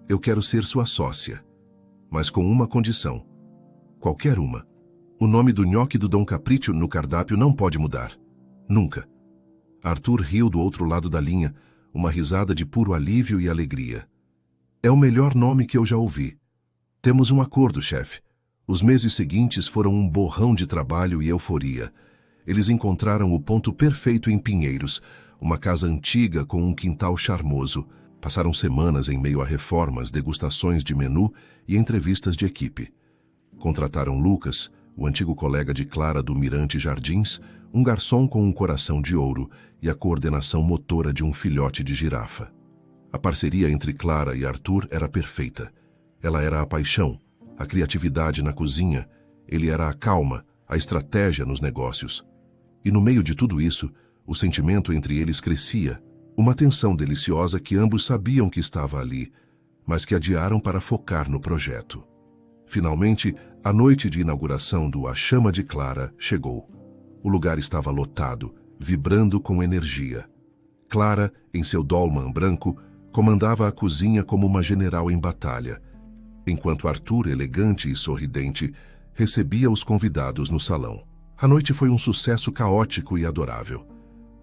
Eu quero ser sua sócia. Mas com uma condição. Qualquer uma. O nome do nhoque do Dom Capriccio no cardápio não pode mudar. Nunca. Arthur riu do outro lado da linha, uma risada de puro alívio e alegria. É o melhor nome que eu já ouvi. Temos um acordo, chefe. Os meses seguintes foram um borrão de trabalho e euforia. Eles encontraram o ponto perfeito em Pinheiros, uma casa antiga com um quintal charmoso. Passaram semanas em meio a reformas, degustações de menu e entrevistas de equipe. Contrataram Lucas, o antigo colega de Clara do Mirante Jardins, um garçom com um coração de ouro e a coordenação motora de um filhote de girafa. A parceria entre Clara e Arthur era perfeita. Ela era a paixão, a criatividade na cozinha, ele era a calma, a estratégia nos negócios. E no meio de tudo isso, o sentimento entre eles crescia, uma tensão deliciosa que ambos sabiam que estava ali, mas que adiaram para focar no projeto. Finalmente, a noite de inauguração do A Chama de Clara chegou. O lugar estava lotado, vibrando com energia. Clara, em seu dolman branco, comandava a cozinha como uma general em batalha, enquanto Arthur, elegante e sorridente, recebia os convidados no salão. A noite foi um sucesso caótico e adorável.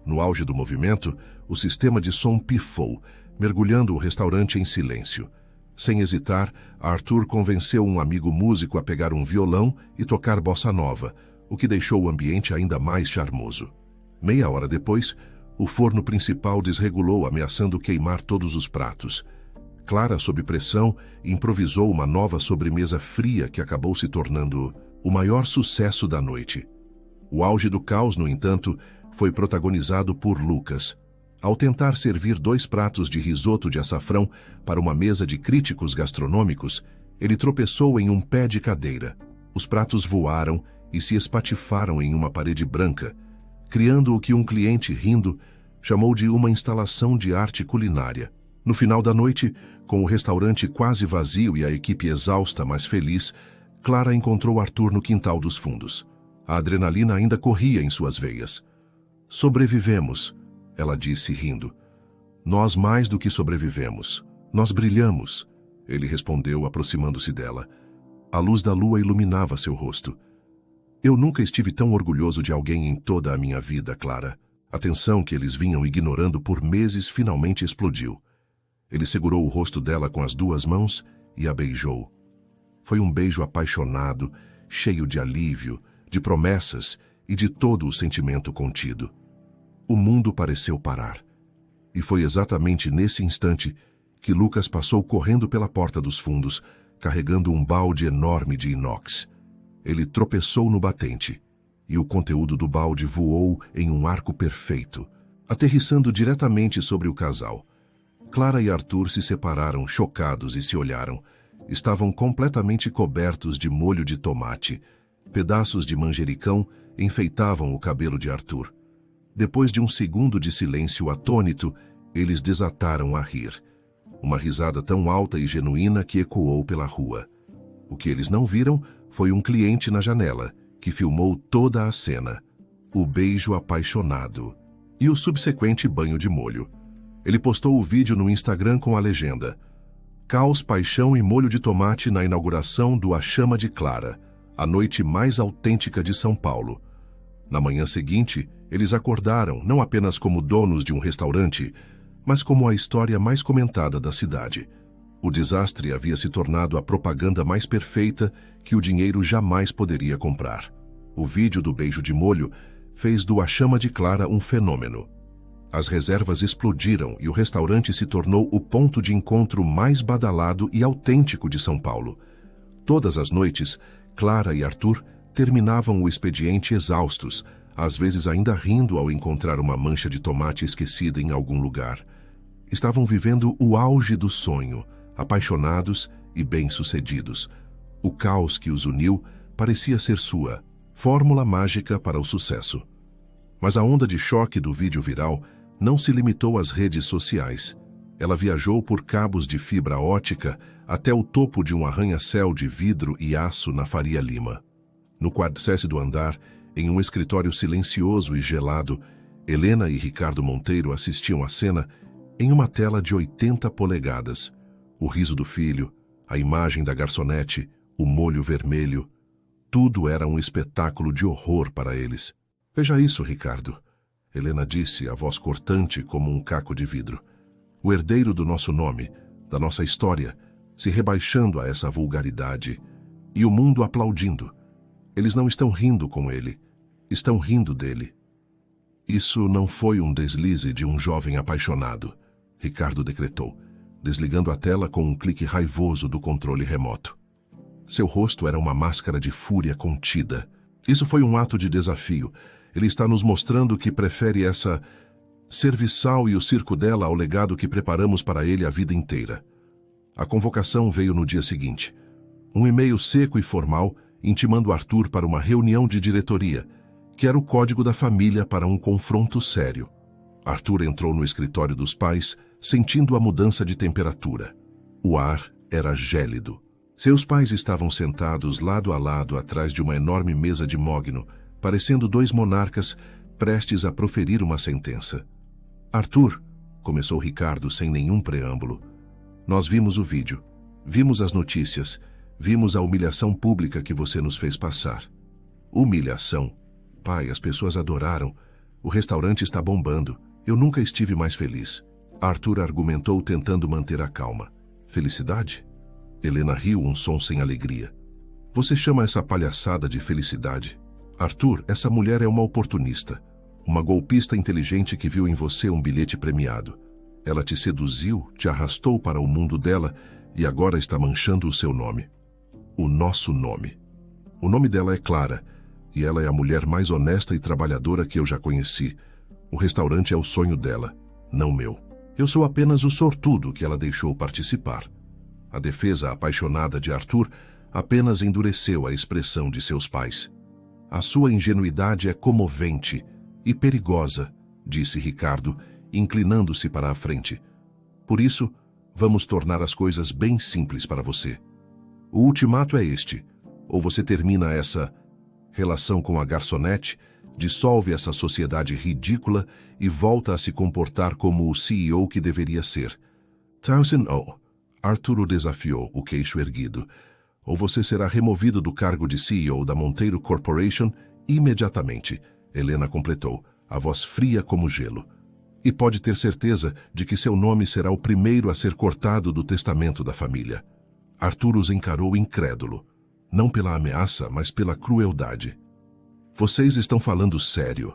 No auge do movimento, o sistema de som pifou, mergulhando o restaurante em silêncio. Sem hesitar, Arthur convenceu um amigo músico a pegar um violão e tocar bossa nova, o que deixou o ambiente ainda mais charmoso. Meia hora depois, o forno principal desregulou, ameaçando queimar todos os pratos. Clara, sob pressão, improvisou uma nova sobremesa fria que acabou se tornando o maior sucesso da noite. O auge do caos, no entanto, foi protagonizado por Lucas. Ao tentar servir 2 pratos de risoto de açafrão para uma mesa de críticos gastronômicos, ele tropeçou em um pé de cadeira. Os pratos voaram e se espatifaram em uma parede branca, criando o que um cliente, rindo, chamou de uma instalação de arte culinária. No final da noite, com o restaurante quase vazio e a equipe exausta, mas feliz, Clara encontrou Arthur no quintal dos fundos. A adrenalina ainda corria em suas veias. Sobrevivemos, ela disse, rindo. Nós mais do que sobrevivemos. Nós brilhamos, ele respondeu, aproximando-se dela. A luz da lua iluminava seu rosto. Eu nunca estive tão orgulhoso de alguém em toda a minha vida, Clara. A tensão que eles vinham ignorando por meses finalmente explodiu. Ele segurou o rosto dela com as 2 mãos e a beijou. Foi um beijo apaixonado, cheio de alívio, de promessas e de todo o sentimento contido. O mundo pareceu parar. E foi exatamente nesse instante que Lucas passou correndo pela porta dos fundos, carregando um balde enorme de inox. Ele tropeçou no batente, e o conteúdo do balde voou em um arco perfeito, aterrissando diretamente sobre o casal. Clara e Arthur se separaram, chocados, e se olharam. Estavam completamente cobertos de molho de tomate. Pedaços de manjericão enfeitavam o cabelo de Arthur. Depois de um segundo de silêncio atônito, eles desataram a rir. Uma risada tão alta e genuína que ecoou pela rua. O que eles não viram foi um cliente na janela, que filmou toda a cena. O beijo apaixonado e o subsequente banho de molho. Ele postou o vídeo no Instagram com a legenda: Caos, paixão e molho de tomate na inauguração do A Chama de Clara, a noite mais autêntica de São Paulo. Na manhã seguinte, eles acordaram não apenas como donos de um restaurante, mas como a história mais comentada da cidade. O desastre havia se tornado a propaganda mais perfeita que o dinheiro jamais poderia comprar. O vídeo do beijo de molho fez do A Chama de Clara um fenômeno. As reservas explodiram e o restaurante se tornou o ponto de encontro mais badalado e autêntico de São Paulo. Todas as noites, Clara e Arthur terminavam o expediente exaustos, às vezes ainda rindo ao encontrar uma mancha de tomate esquecida em algum lugar. Estavam vivendo o auge do sonho, apaixonados e bem-sucedidos. O caos que os uniu parecia ser sua fórmula mágica para o sucesso. Mas a onda de choque do vídeo viral não se limitou às redes sociais. Ela viajou por cabos de fibra ótica até o topo de um arranha-céu de vidro e aço na Faria Lima. No 40º andar, em um escritório silencioso e gelado, Helena e Ricardo Monteiro assistiam à cena em uma tela de 80 polegadas. O riso do filho, a imagem da garçonete, o molho vermelho, tudo era um espetáculo de horror para eles. Veja isso, Ricardo, Helena disse, a voz cortante como um caco de vidro. O herdeiro do nosso nome, da nossa história, se rebaixando a essa vulgaridade, e o mundo aplaudindo. Eles não estão rindo com ele, estão rindo dele. Isso não foi um deslize de um jovem apaixonado, Ricardo decretou, desligando a tela com um clique raivoso do controle remoto. Seu rosto era uma máscara de fúria contida. Isso foi um ato de desafio. Ele está nos mostrando que prefere essa serviçal e o circo dela ao legado que preparamos para ele a vida inteira. A convocação veio no dia seguinte. Um e-mail seco e formal intimando Arthur para uma reunião de diretoria, que era o código da família para um confronto sério. Arthur entrou no escritório dos pais, sentindo a mudança de temperatura. O ar era gélido. Seus pais estavam sentados lado a lado atrás de uma enorme mesa de mogno, parecendo dois monarcas prestes a proferir uma sentença. Arthur, começou Ricardo sem nenhum preâmbulo, nós vimos o vídeo, vimos as notícias, vimos a humilhação pública que você nos fez passar. Humilhação? Pai, as pessoas adoraram. O restaurante está bombando. Eu nunca estive mais feliz. Arthur argumentou tentando manter a calma. Felicidade? Helena riu, um som sem alegria. Você chama essa palhaçada de felicidade? Arthur, essa mulher é uma oportunista. Uma golpista inteligente que viu em você um bilhete premiado. Ela te seduziu, te arrastou para o mundo dela e agora está manchando o seu nome. O nosso nome. O nome dela é Clara, e ela é a mulher mais honesta e trabalhadora que eu já conheci. O restaurante é o sonho dela, não meu. Eu sou apenas o sortudo que ela deixou participar. A defesa apaixonada de Arthur apenas endureceu a expressão de seus pais. A sua ingenuidade é comovente e perigosa, disse Ricardo, inclinando-se para a frente. Por isso, vamos tornar as coisas bem simples para você. O ultimato é este: ou você termina essa relação com a garçonete, dissolve essa sociedade ridícula e volta a se comportar como o CEO que deveria ser. Townsend O. Arthur o desafiou, o queixo erguido. Ou você será removido do cargo de CEO da Monteiro Corporation imediatamente, Helena completou, a voz fria como gelo. E pode ter certeza de que seu nome será o primeiro a ser cortado do testamento da família. Arthur os encarou incrédulo, não pela ameaça, mas pela crueldade. Vocês estão falando sério?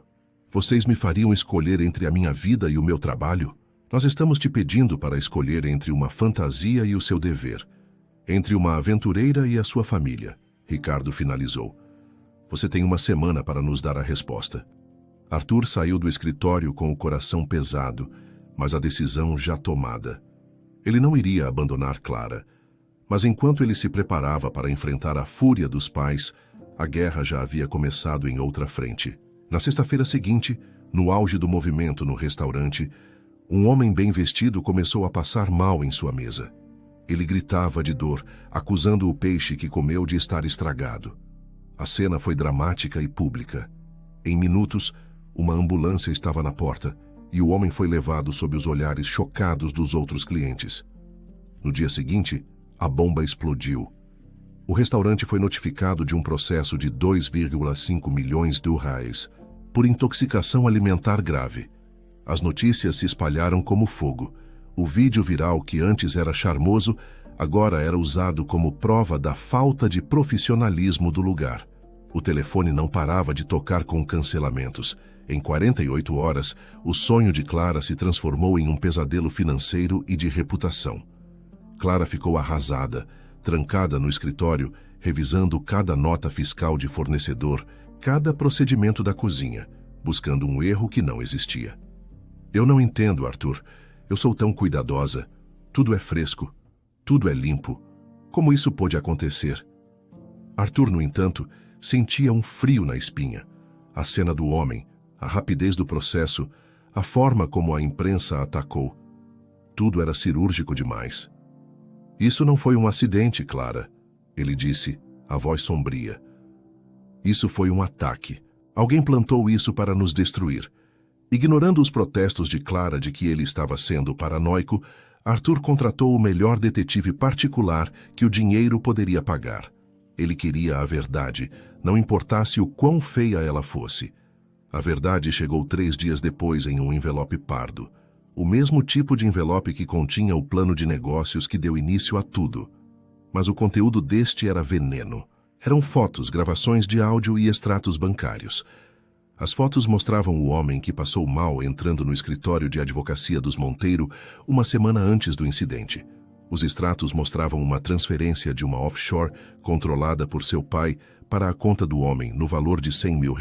Vocês me fariam escolher entre a minha vida e o meu trabalho? Nós estamos te pedindo para escolher entre uma fantasia e o seu dever, entre uma aventureira e a sua família, Ricardo finalizou. Você tem uma semana para nos dar a resposta. Arthur saiu do escritório com o coração pesado, mas a decisão já tomada. Ele não iria abandonar Clara. Mas enquanto ele se preparava para enfrentar a fúria dos pais, a guerra já havia começado em outra frente. Na sexta-feira seguinte, no auge do movimento no restaurante, um homem bem vestido começou a passar mal em sua mesa. Ele gritava de dor, acusando o peixe que comeu de estar estragado. A cena foi dramática e pública. Em minutos, uma ambulância estava na porta e o homem foi levado sob os olhares chocados dos outros clientes. No dia seguinte, a bomba explodiu. O restaurante foi notificado de um processo de 2,5 milhões de reais por intoxicação alimentar grave. As notícias se espalharam como fogo. O vídeo viral, que antes era charmoso, agora era usado como prova da falta de profissionalismo do lugar. O telefone não parava de tocar com cancelamentos. Em 48 horas, o sonho de Clara se transformou em um pesadelo financeiro e de reputação. Clara ficou arrasada, trancada no escritório, revisando cada nota fiscal de fornecedor, cada procedimento da cozinha, buscando um erro que não existia. Eu não entendo, Arthur. Eu sou tão cuidadosa. Tudo é fresco. Tudo é limpo. Como isso pôde acontecer? Arthur, no entanto, sentia um frio na espinha. A cena do homem, a rapidez do processo, a forma como a imprensa a atacou. Tudo era cirúrgico demais. Isso não foi um acidente, Clara, ele disse, a voz sombria. Isso foi um ataque. Alguém plantou isso para nos destruir. Ignorando os protestos de Clara de que ele estava sendo paranoico, Arthur contratou o melhor detetive particular que o dinheiro poderia pagar. Ele queria a verdade, não importasse o quão feia ela fosse. A verdade chegou 3 dias depois em um envelope pardo. O mesmo tipo de envelope que continha o plano de negócios que deu início a tudo. Mas o conteúdo deste era veneno. Eram fotos, gravações de áudio e extratos bancários. As fotos mostravam o homem que passou mal entrando no escritório de advocacia dos Monteiro uma semana antes do incidente. Os extratos mostravam uma transferência de uma offshore controlada por seu pai para a conta do homem no valor de R$100 mil.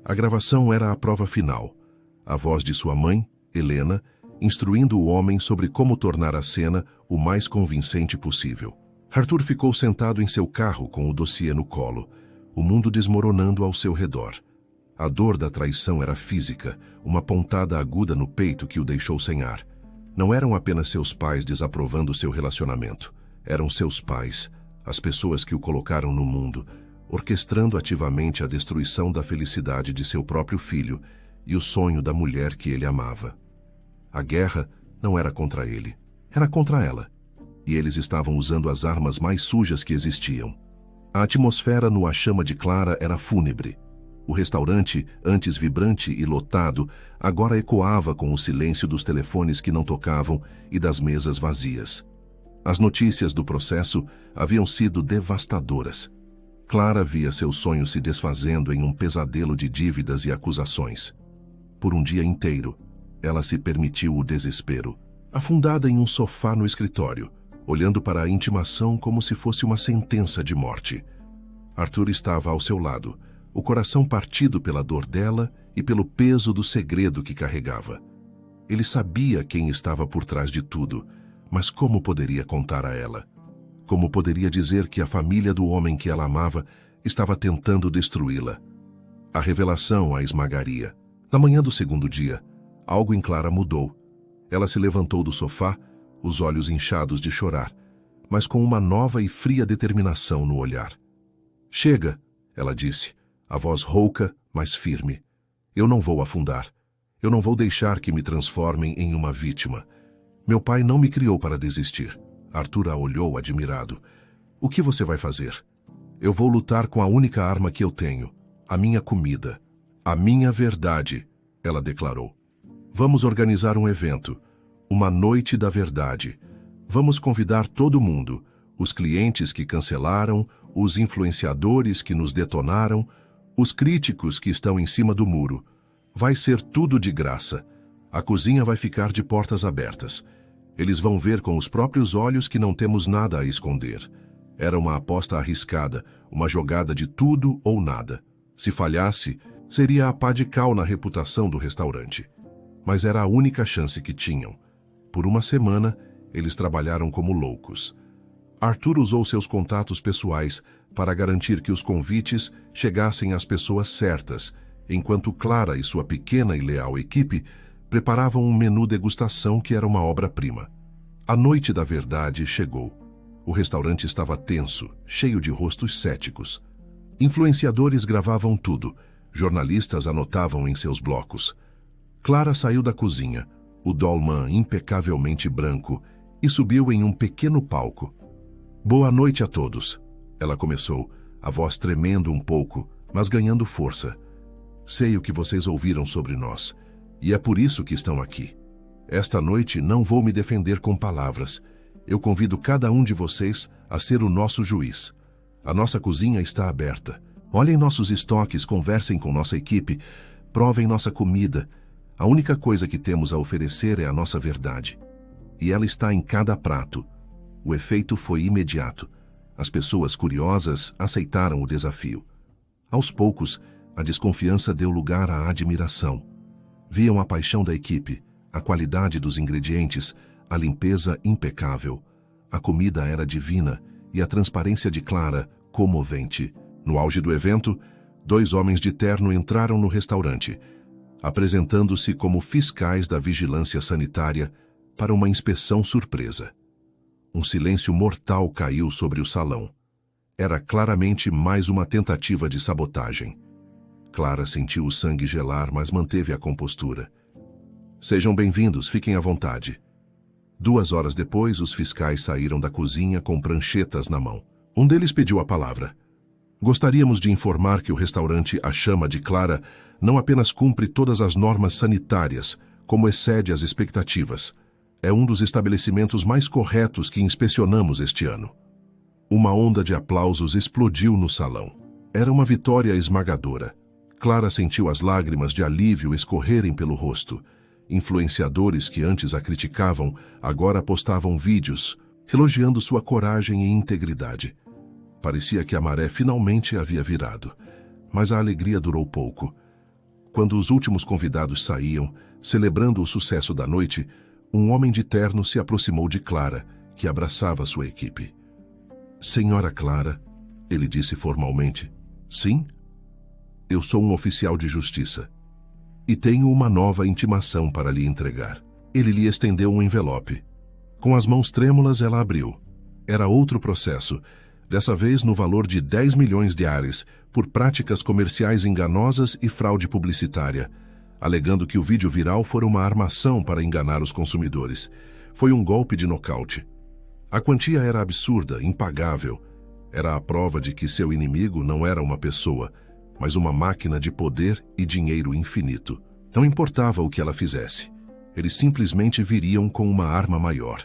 A gravação era a prova final. A voz de sua mãe, Helena, instruindo o homem sobre como tornar a cena o mais convincente possível. Arthur ficou sentado em seu carro com o dossiê no colo, o mundo desmoronando ao seu redor. A dor da traição era física, uma pontada aguda no peito que o deixou sem ar. Não eram apenas seus pais desaprovando seu relacionamento. Eram seus pais, as pessoas que o colocaram no mundo, orquestrando ativamente a destruição da felicidade de seu próprio filho e o sonho da mulher que ele amava. A guerra não era contra ele, era contra ela. E eles estavam usando as armas mais sujas que existiam. A atmosfera no A Chama de Clara era fúnebre. O restaurante, antes vibrante e lotado, agora ecoava com o silêncio dos telefones que não tocavam e das mesas vazias. As notícias do processo haviam sido devastadoras. Clara via seu sonho se desfazendo em um pesadelo de dívidas e acusações. Por um dia inteiro, ela se permitiu o desespero, afundada em um sofá no escritório, olhando para a intimação como se fosse uma sentença de morte. Arthur estava ao seu lado, o coração partido pela dor dela e pelo peso do segredo que carregava. Ele sabia quem estava por trás de tudo, mas como poderia contar a ela? Como poderia dizer que a família do homem que ela amava estava tentando destruí-la? A revelação a esmagaria. Na manhã do segundo dia, algo em Clara mudou. Ela se levantou do sofá, os olhos inchados de chorar, mas com uma nova e fria determinação no olhar. Chega, ela disse, a voz rouca, mas firme. Eu não vou afundar. Eu não vou deixar que me transformem em uma vítima. Meu pai não me criou para desistir. Arthur a olhou admirado. O que você vai fazer? Eu vou lutar com a única arma que eu tenho, a minha comida. A minha verdade, ela declarou. Vamos organizar um evento, uma noite da verdade. Vamos convidar todo mundo, os clientes que cancelaram, os influenciadores que nos detonaram, os críticos que estão em cima do muro. Vai ser tudo de graça. A cozinha vai ficar de portas abertas. Eles vão ver com os próprios olhos que não temos nada a esconder. Era uma aposta arriscada, uma jogada de tudo ou nada. Se falhasse, seria a pá de cal na reputação do restaurante. Mas era a única chance que tinham. Por uma semana, eles trabalharam como loucos. Arthur usou seus contatos pessoais para garantir que os convites chegassem às pessoas certas, enquanto Clara e sua pequena e leal equipe preparavam um menu degustação que era uma obra-prima. A noite da verdade chegou. O restaurante estava tenso, cheio de rostos céticos. Influenciadores gravavam tudo, jornalistas anotavam em seus blocos. Clara saiu da cozinha, o dolman impecavelmente branco, e subiu em um pequeno palco. Boa noite a todos, ela começou, a voz tremendo um pouco, mas ganhando força. Sei o que vocês ouviram sobre nós, e é por isso que estão aqui. Esta noite não vou me defender com palavras. Eu convido cada um de vocês a ser o nosso juiz. A nossa cozinha está aberta. Olhem nossos estoques, conversem com nossa equipe, provem nossa comida. A única coisa que temos a oferecer é a nossa verdade. E ela está em cada prato. O efeito foi imediato. As pessoas curiosas aceitaram o desafio. Aos poucos, a desconfiança deu lugar à admiração. Viam a paixão da equipe, a qualidade dos ingredientes, a limpeza impecável. A comida era divina e a transparência de Clara comovente. No auge do evento, 2 homens de terno entraram no restaurante, apresentando-se como fiscais da vigilância sanitária para uma inspeção surpresa. Um silêncio mortal caiu sobre o salão. Era claramente mais uma tentativa de sabotagem. Clara sentiu o sangue gelar, mas manteve a compostura. Sejam bem-vindos, fiquem à vontade. 2 horas depois, os fiscais saíram da cozinha com pranchetas na mão. Um deles pediu a palavra. Gostaríamos de informar que o restaurante A Chama de Clara não apenas cumpre todas as normas sanitárias, como excede as expectativas. É um dos estabelecimentos mais corretos que inspecionamos este ano. Uma onda de aplausos explodiu no salão. Era uma vitória esmagadora. Clara sentiu as lágrimas de alívio escorrerem pelo rosto. Influenciadores que antes a criticavam, agora postavam vídeos, elogiando sua coragem e integridade. Parecia que a maré finalmente havia virado, mas a alegria durou pouco. Quando os últimos convidados saíam, celebrando o sucesso da noite, um homem de terno se aproximou de Clara, que abraçava sua equipe. Senhora Clara, ele disse formalmente. Sim? Eu sou um oficial de justiça. E tenho uma nova intimação para lhe entregar. Ele lhe estendeu um envelope. Com as mãos trêmulas, ela abriu. Era outro processo, dessa vez no valor de 10 milhões de ares, por práticas comerciais enganosas e fraude publicitária, alegando que o vídeo viral fora uma armação para enganar os consumidores. Foi um golpe de nocaute. A quantia era absurda, impagável. Era a prova de que seu inimigo não era uma pessoa, mas uma máquina de poder e dinheiro infinito. Não importava o que ela fizesse. Eles simplesmente viriam com uma arma maior.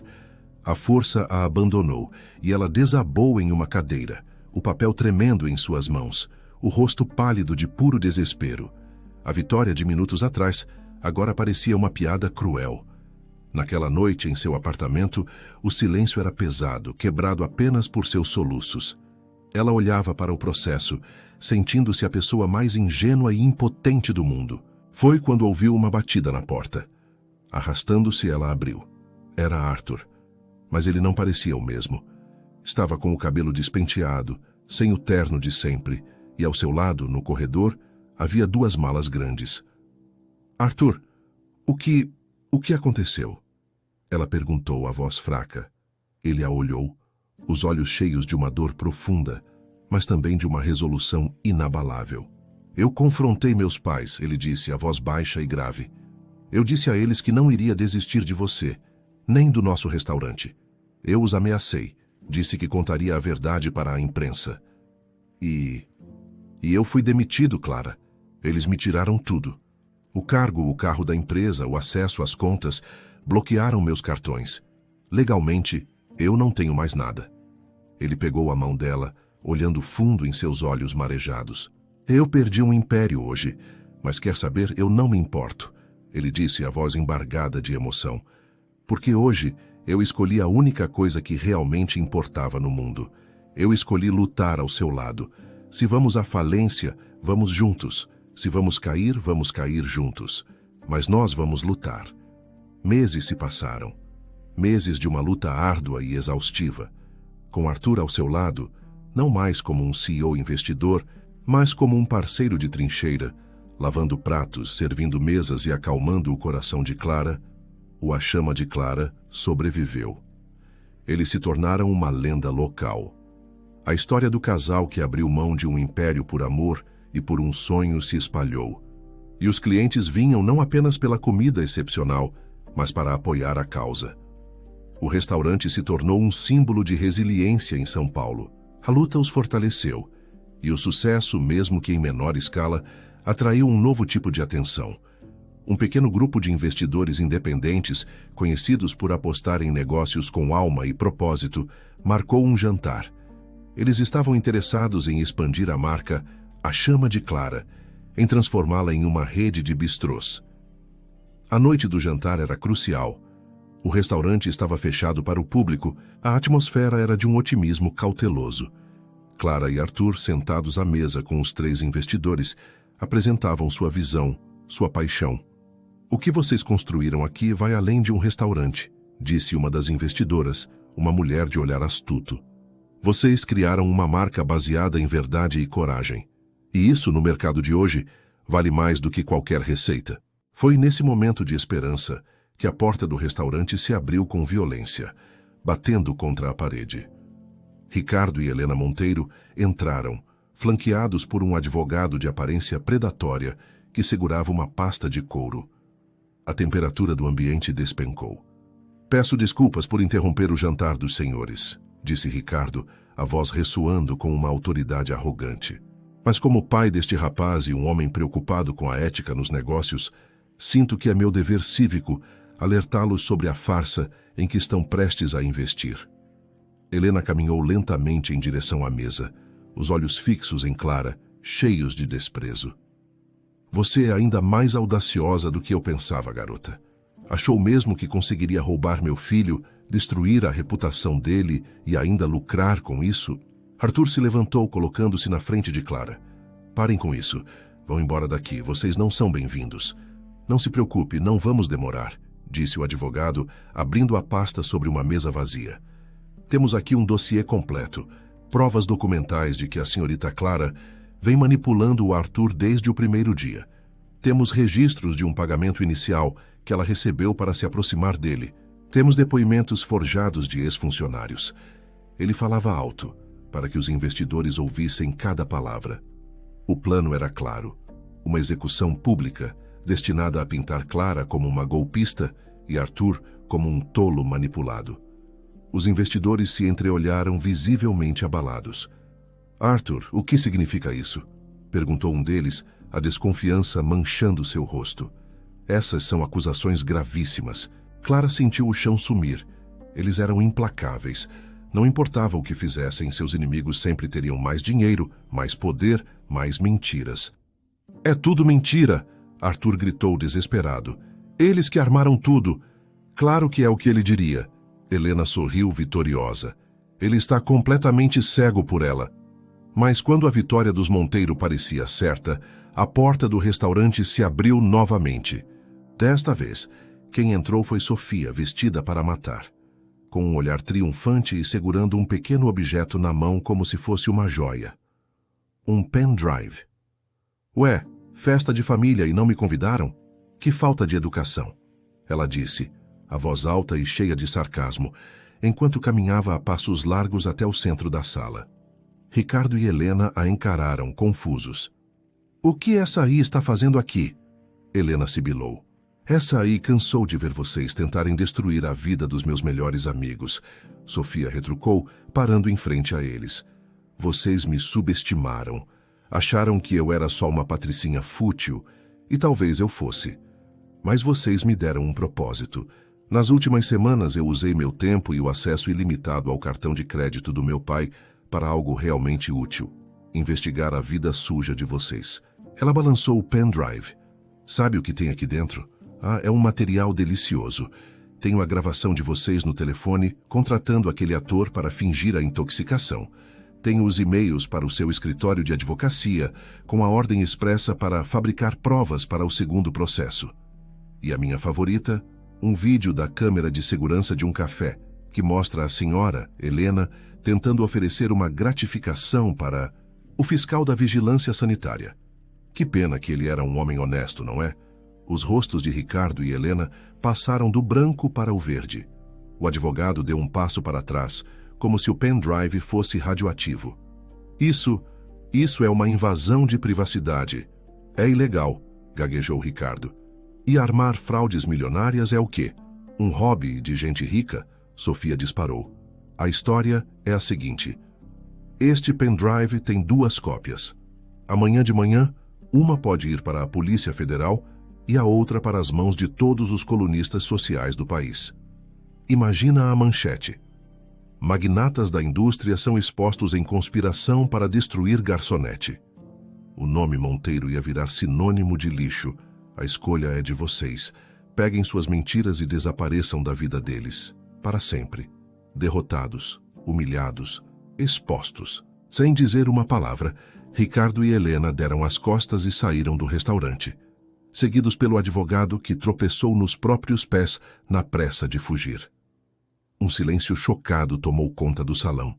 A força a abandonou e ela desabou em uma cadeira, o papel tremendo em suas mãos, o rosto pálido de puro desespero. A vitória de minutos atrás agora parecia uma piada cruel. Naquela noite, em seu apartamento, o silêncio era pesado, quebrado apenas por seus soluços. Ela olhava para o processo, sentindo-se a pessoa mais ingênua e impotente do mundo. Foi quando ouviu uma batida na porta. Arrastando-se, ela abriu. Era Arthur, mas ele não parecia o mesmo. Estava com o cabelo despenteado, sem o terno de sempre, e ao seu lado, no corredor, havia 2 malas grandes. Arthur, o que aconteceu? Ela perguntou, a voz fraca. Ele a olhou, os olhos cheios de uma dor profunda, mas também de uma resolução inabalável. Eu confrontei meus pais, ele disse, a voz baixa e grave. Eu disse a eles que não iria desistir de você, nem do nosso restaurante. Eu os ameacei, disse que contaria a verdade para a imprensa. E eu fui demitido, Clara. Eles me tiraram tudo. O cargo, o carro da empresa, o acesso às contas, bloquearam meus cartões. Legalmente, eu não tenho mais nada. Ele pegou a mão dela, olhando fundo em seus olhos marejados. Eu perdi um império hoje, mas quer saber, eu não me importo, ele disse, a voz embargada de emoção. Porque hoje eu escolhi a única coisa que realmente importava no mundo. Eu escolhi lutar ao seu lado. Se vamos à falência, vamos juntos. Se vamos cair juntos. Mas nós vamos lutar. Meses se passaram. Meses de uma luta árdua e exaustiva. Com Arthur ao seu lado, não mais como um CEO investidor, mas como um parceiro de trincheira, lavando pratos, servindo mesas e acalmando o coração de Clara, o A Chama de Clara sobreviveu. Eles se tornaram uma lenda local. A história do casal que abriu mão de um império por amor e por um sonho se espalhou. E os clientes vinham não apenas pela comida excepcional, mas para apoiar a causa. O restaurante se tornou um símbolo de resiliência em São Paulo. A luta os fortaleceu, e o sucesso, mesmo que em menor escala, atraiu um novo tipo de atenção. Um pequeno grupo de investidores independentes, conhecidos por apostar em negócios com alma e propósito, marcou um jantar. Eles estavam interessados em expandir a marca A Chama de Clara, em transformá-la em uma rede de bistrôs. A noite do jantar era crucial. O restaurante estava fechado para o público, a atmosfera era de um otimismo cauteloso. Clara e Arthur, sentados à mesa com os 3 investidores, apresentavam sua visão, sua paixão. "O que vocês construíram aqui vai além de um restaurante", disse uma das investidoras, uma mulher de olhar astuto. "Vocês criaram uma marca baseada em verdade e coragem. E isso, no mercado de hoje, vale mais do que qualquer receita." Foi nesse momento de esperança que a porta do restaurante se abriu com violência, batendo contra a parede. Ricardo e Helena Monteiro entraram, flanqueados por um advogado de aparência predatória que segurava uma pasta de couro. A temperatura do ambiente despencou. "Peço desculpas por interromper o jantar dos senhores", disse Ricardo, a voz ressoando com uma autoridade arrogante. "Mas como pai deste rapaz e um homem preocupado com a ética nos negócios, sinto que é meu dever cívico alertá-los sobre a farsa em que estão prestes a investir." Helena caminhou lentamente em direção à mesa, os olhos fixos em Clara, cheios de desprezo. "Você é ainda mais audaciosa do que eu pensava, garota. Achou mesmo que conseguiria roubar meu filho, destruir a reputação dele e ainda lucrar com isso?" Arthur se levantou, colocando-se na frente de Clara. "Parem com isso. Vão embora daqui. Vocês não são bem-vindos." "Não se preocupe, não vamos demorar", disse o advogado, abrindo a pasta sobre uma mesa vazia. "Temos aqui um dossiê completo, provas documentais de que a senhorita Clara vem manipulando o Arthur desde o primeiro dia. Temos registros de um pagamento inicial que ela recebeu para se aproximar dele. Temos depoimentos forjados de ex-funcionários." Ele falava alto, para que os investidores ouvissem cada palavra. O plano era claro. Uma execução pública, destinada a pintar Clara como uma golpista e Arthur como um tolo manipulado. Os investidores se entreolharam visivelmente abalados. "Arthur, o que significa isso?" perguntou um deles, a desconfiança manchando seu rosto. "Essas são acusações gravíssimas." Clara sentiu o chão sumir. Eles eram implacáveis. Não importava o que fizessem, seus inimigos sempre teriam mais dinheiro, mais poder, mais mentiras. "É tudo mentira!" Arthur gritou desesperado. "Eles que armaram tudo. Claro que é o que ele diria." Helena sorriu vitoriosa. "Ele está completamente cego por ela." Mas quando a vitória dos Monteiro parecia certa, a porta do restaurante se abriu novamente. Desta vez, quem entrou foi Sofia, vestida para matar, com um olhar triunfante e segurando um pequeno objeto na mão como se fosse uma joia. Um pendrive. "Ué, festa de família e não me convidaram? Que falta de educação!" ela disse, a voz alta e cheia de sarcasmo, enquanto caminhava a passos largos até o centro da sala. Ricardo e Helena a encararam, confusos. "O que essa aí está fazendo aqui?" Helena sibilou. "Essa aí cansou de ver vocês tentarem destruir a vida dos meus melhores amigos", Sofia retrucou, parando em frente a eles. "Vocês me subestimaram. Acharam que eu era só uma patricinha fútil, e talvez eu fosse. Mas vocês me deram um propósito. Nas últimas semanas eu usei meu tempo e o acesso ilimitado ao cartão de crédito do meu pai para algo realmente útil: investigar a vida suja de vocês." Ela balançou o pendrive. "Sabe o que tem aqui dentro? É um material delicioso. Tenho a gravação de vocês no telefone, contratando aquele ator para fingir a intoxicação. Tenho os e-mails para o seu escritório de advocacia, com a ordem expressa para fabricar provas para o segundo processo. E a minha favorita, um vídeo da câmera de segurança de um café, que mostra a senhora, Helena, tentando oferecer uma gratificação para o fiscal da vigilância sanitária. Que pena que ele era um homem honesto, não é?" Os rostos de Ricardo e Helena passaram do branco para o verde. O advogado deu um passo para trás, como se o pendrive fosse radioativo. Isso é uma invasão de privacidade. É ilegal", gaguejou Ricardo. "E armar fraudes milionárias é o quê? Um hobby de gente rica?" Sofia disparou. "A história é a seguinte. Este pendrive tem 2 cópias. Amanhã de manhã, Uma pode ir para a Polícia Federal e a outra para as mãos de todos os colunistas sociais do país. Imagina a manchete: magnatas da indústria são expostos em conspiração para destruir garçonete. O nome Monteiro ia virar sinônimo de lixo. A escolha é de vocês. Peguem suas mentiras e desapareçam da vida deles. Para sempre. Derrotados, humilhados, expostos. Sem dizer uma palavra, Ricardo e Helena deram as costas e saíram do restaurante, seguidos pelo advogado que tropeçou nos próprios pés na pressa de fugir. Um silêncio chocado tomou conta do salão.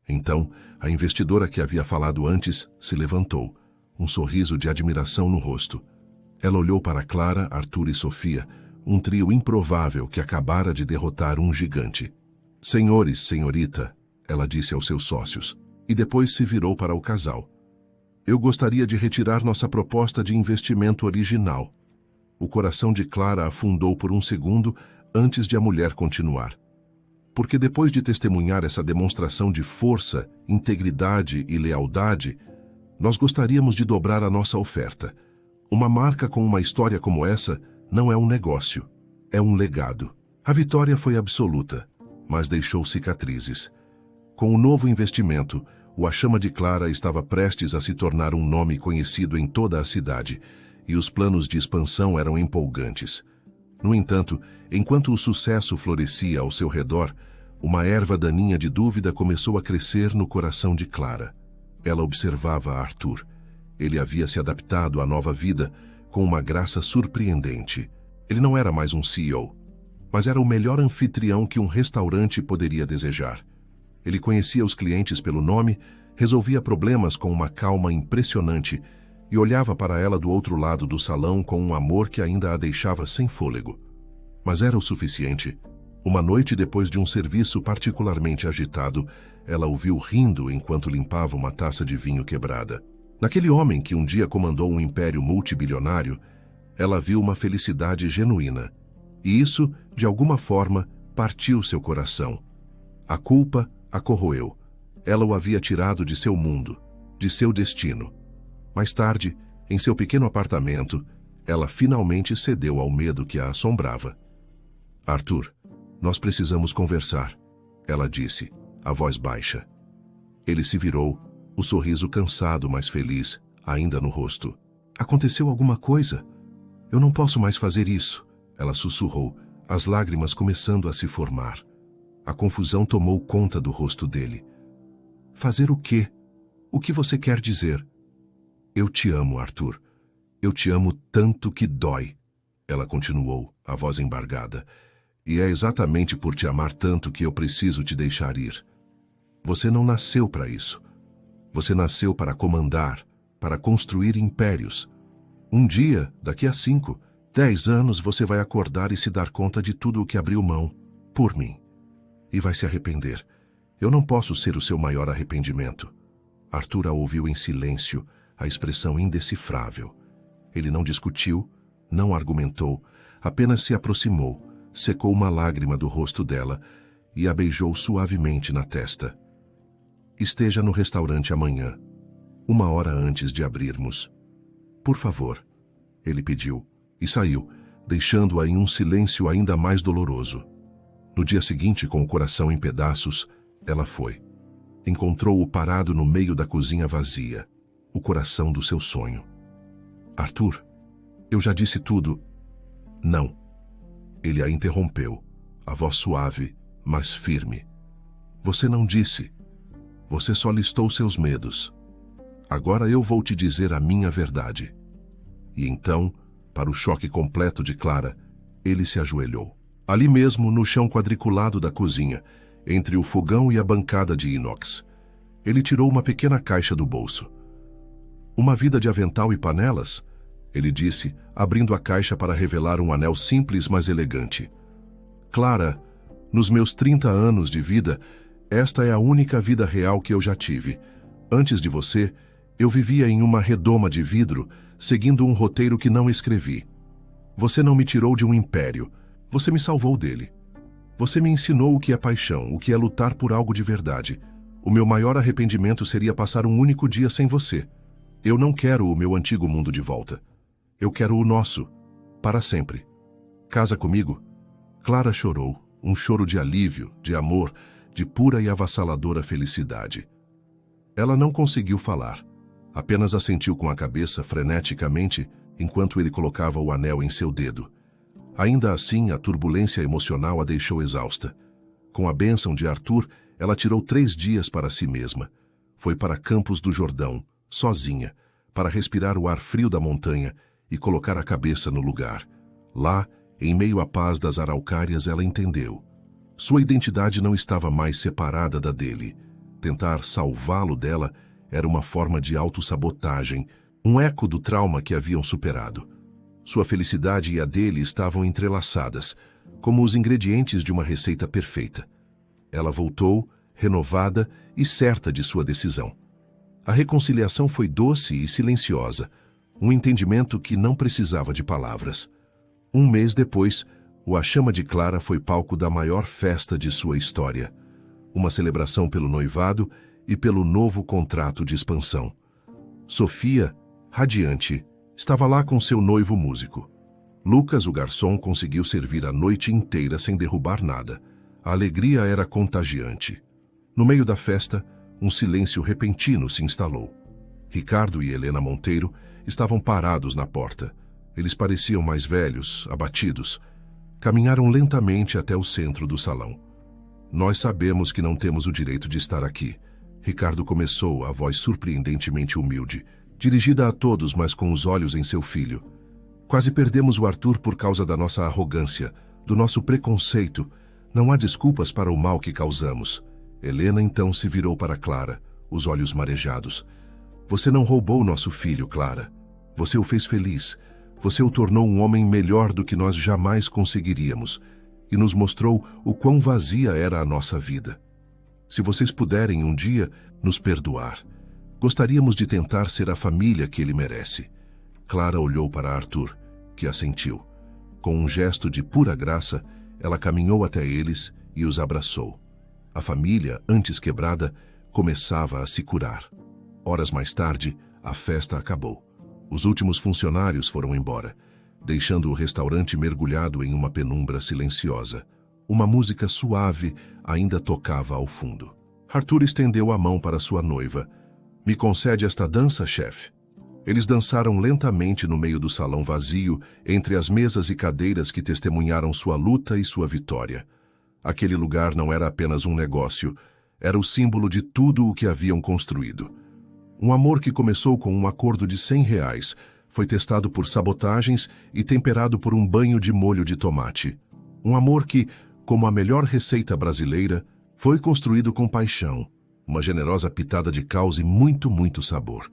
Então, a investidora que havia falado antes se levantou, um sorriso de admiração no rosto. Ela olhou para Clara, Arthur e Sofia, um trio improvável que acabara de derrotar um gigante. Senhores, senhorita, ela disse aos seus sócios, e depois se virou para o casal. Eu gostaria de retirar nossa proposta de investimento original. O coração de Clara afundou por um segundo antes de a mulher continuar. Porque depois de testemunhar essa demonstração de força, integridade e lealdade, nós gostaríamos de dobrar a nossa oferta. Uma marca com uma história como essa não é um negócio, é um legado. A vitória foi absoluta, mas deixou cicatrizes. Com o novo investimento, o A Chama de Clara estava prestes a se tornar um nome conhecido em toda a cidade, e os planos de expansão eram empolgantes. No entanto, enquanto o sucesso florescia ao seu redor, uma erva daninha de dúvida começou a crescer no coração de Clara. Ela observava Arthur. Ele havia se adaptado à nova vida com uma graça surpreendente. Ele não era mais um CEO, mas era o melhor anfitrião que um restaurante poderia desejar. Ele conhecia os clientes pelo nome, resolvia problemas com uma calma impressionante e olhava para ela do outro lado do salão com um amor que ainda a deixava sem fôlego. Mas era o suficiente. Uma noite depois de um serviço particularmente agitado, ela o viu rindo enquanto limpava uma taça de vinho quebrada. Naquele homem que um dia comandou um império multibilionário, ela viu uma felicidade genuína. E isso, de alguma forma, partiu seu coração. A culpa a corroeu. Ela o havia tirado de seu mundo, de seu destino. Mais tarde, em seu pequeno apartamento, ela finalmente cedeu ao medo que a assombrava. Arthur, nós precisamos conversar, ela disse, a voz baixa. Ele se virou, o sorriso cansado, mas feliz, ainda no rosto. Aconteceu alguma coisa? Eu não posso mais fazer isso, ela sussurrou, as lágrimas começando a se formar. A confusão tomou conta do rosto dele. Fazer o quê? O que você quer dizer? Eu te amo, Arthur. Eu te amo tanto que dói. Ela continuou, a voz embargada. E é exatamente por te amar tanto que eu preciso te deixar ir. Você não nasceu para isso. Você nasceu para comandar, para construir impérios. Um dia, daqui a 5, 10 anos, você vai acordar e se dar conta de tudo o que abriu mão, por mim. E vai se arrepender. Eu não posso ser o seu maior arrependimento. Arthur a ouviu em silêncio, a expressão indecifrável. Ele não discutiu, não argumentou, apenas se aproximou, secou uma lágrima do rosto dela e a beijou suavemente na testa. Esteja no restaurante amanhã, 1 hora antes de abrirmos. Por favor, ele pediu, e saiu, deixando-a em um silêncio ainda mais doloroso. No dia seguinte, com o coração em pedaços, ela foi. Encontrou-o parado no meio da cozinha vazia, o coração do seu sonho. Arthur, eu já disse tudo. Não. Ele a interrompeu, a voz suave, mas firme. Você não disse. Você só listou seus medos. Agora eu vou te dizer a minha verdade. E então, para o choque completo de Clara, ele se ajoelhou. Ali mesmo, no chão quadriculado da cozinha, entre o fogão e a bancada de inox, ele tirou uma pequena caixa do bolso. Uma vida de avental e panelas? Ele disse, abrindo a caixa para revelar um anel simples, mas elegante. Clara, nos meus 30 anos de vida, esta é a única vida real que eu já tive. Antes de você, eu vivia em uma redoma de vidro, seguindo um roteiro que não escrevi. Você não me tirou de um império. Você me salvou dele. Você me ensinou o que é paixão, o que é lutar por algo de verdade. O meu maior arrependimento seria passar um único dia sem você. Eu não quero o meu antigo mundo de volta. Eu quero o nosso, para sempre. Casa comigo? Clara chorou, um choro de alívio, de amor, de pura e avassaladora felicidade. Ela não conseguiu falar, apenas assentiu com a cabeça freneticamente enquanto ele colocava o anel em seu dedo. Ainda assim, a turbulência emocional a deixou exausta. Com a bênção de Arthur, ela tirou 3 dias para si mesma. Foi para Campos do Jordão, sozinha, para respirar o ar frio da montanha e colocar a cabeça no lugar. Lá, em meio à paz das araucárias, ela entendeu. Sua identidade não estava mais separada da dele. Tentar salvá-lo dela era uma forma de autossabotagem, um eco do trauma que haviam superado. Sua felicidade e a dele estavam entrelaçadas, como os ingredientes de uma receita perfeita. Ela voltou, renovada e certa de sua decisão. A reconciliação foi doce e silenciosa, um entendimento que não precisava de palavras. 1 mês depois, o A Chama de Clara foi palco da maior festa de sua história. Uma celebração pelo noivado e pelo novo contrato de expansão. Sofia, radiante, estava lá com seu noivo músico. Lucas, o garçom, conseguiu servir a noite inteira sem derrubar nada. A alegria era contagiante. No meio da festa, um silêncio repentino se instalou. Ricardo e Helena Monteiro estavam parados na porta. Eles pareciam mais velhos, abatidos. Caminharam lentamente até o centro do salão. Nós sabemos que não temos o direito de estar aqui. Ricardo começou, a voz surpreendentemente humilde, dirigida a todos, mas com os olhos em seu filho. Quase perdemos o Arthur por causa da nossa arrogância, do nosso preconceito. Não há desculpas para o mal que causamos. Helena então se virou para Clara, os olhos marejados. Você não roubou nosso filho, Clara. Você o fez feliz. Você o tornou um homem melhor do que nós jamais conseguiríamos e nos mostrou o quão vazia era a nossa vida. Se vocês puderem um dia nos perdoar, gostaríamos de tentar ser a família que ele merece. Clara olhou para Arthur, que assentiu. Com um gesto de pura graça, ela caminhou até eles e os abraçou. A família, antes quebrada, começava a se curar. Horas mais tarde, a festa acabou. Os últimos funcionários foram embora, deixando o restaurante mergulhado em uma penumbra silenciosa. Uma música suave ainda tocava ao fundo. Arthur estendeu a mão para sua noiva. Me concede esta dança, chefe? Eles dançaram lentamente no meio do salão vazio, entre as mesas e cadeiras que testemunharam sua luta e sua vitória. Aquele lugar não era apenas um negócio, era o símbolo de tudo o que haviam construído. Um amor que começou com um acordo de R$ 100, foi testado por sabotagens e temperado por um banho de molho de tomate. Um amor que, como a melhor receita brasileira, foi construído com paixão, uma generosa pitada de caos e muito, muito sabor.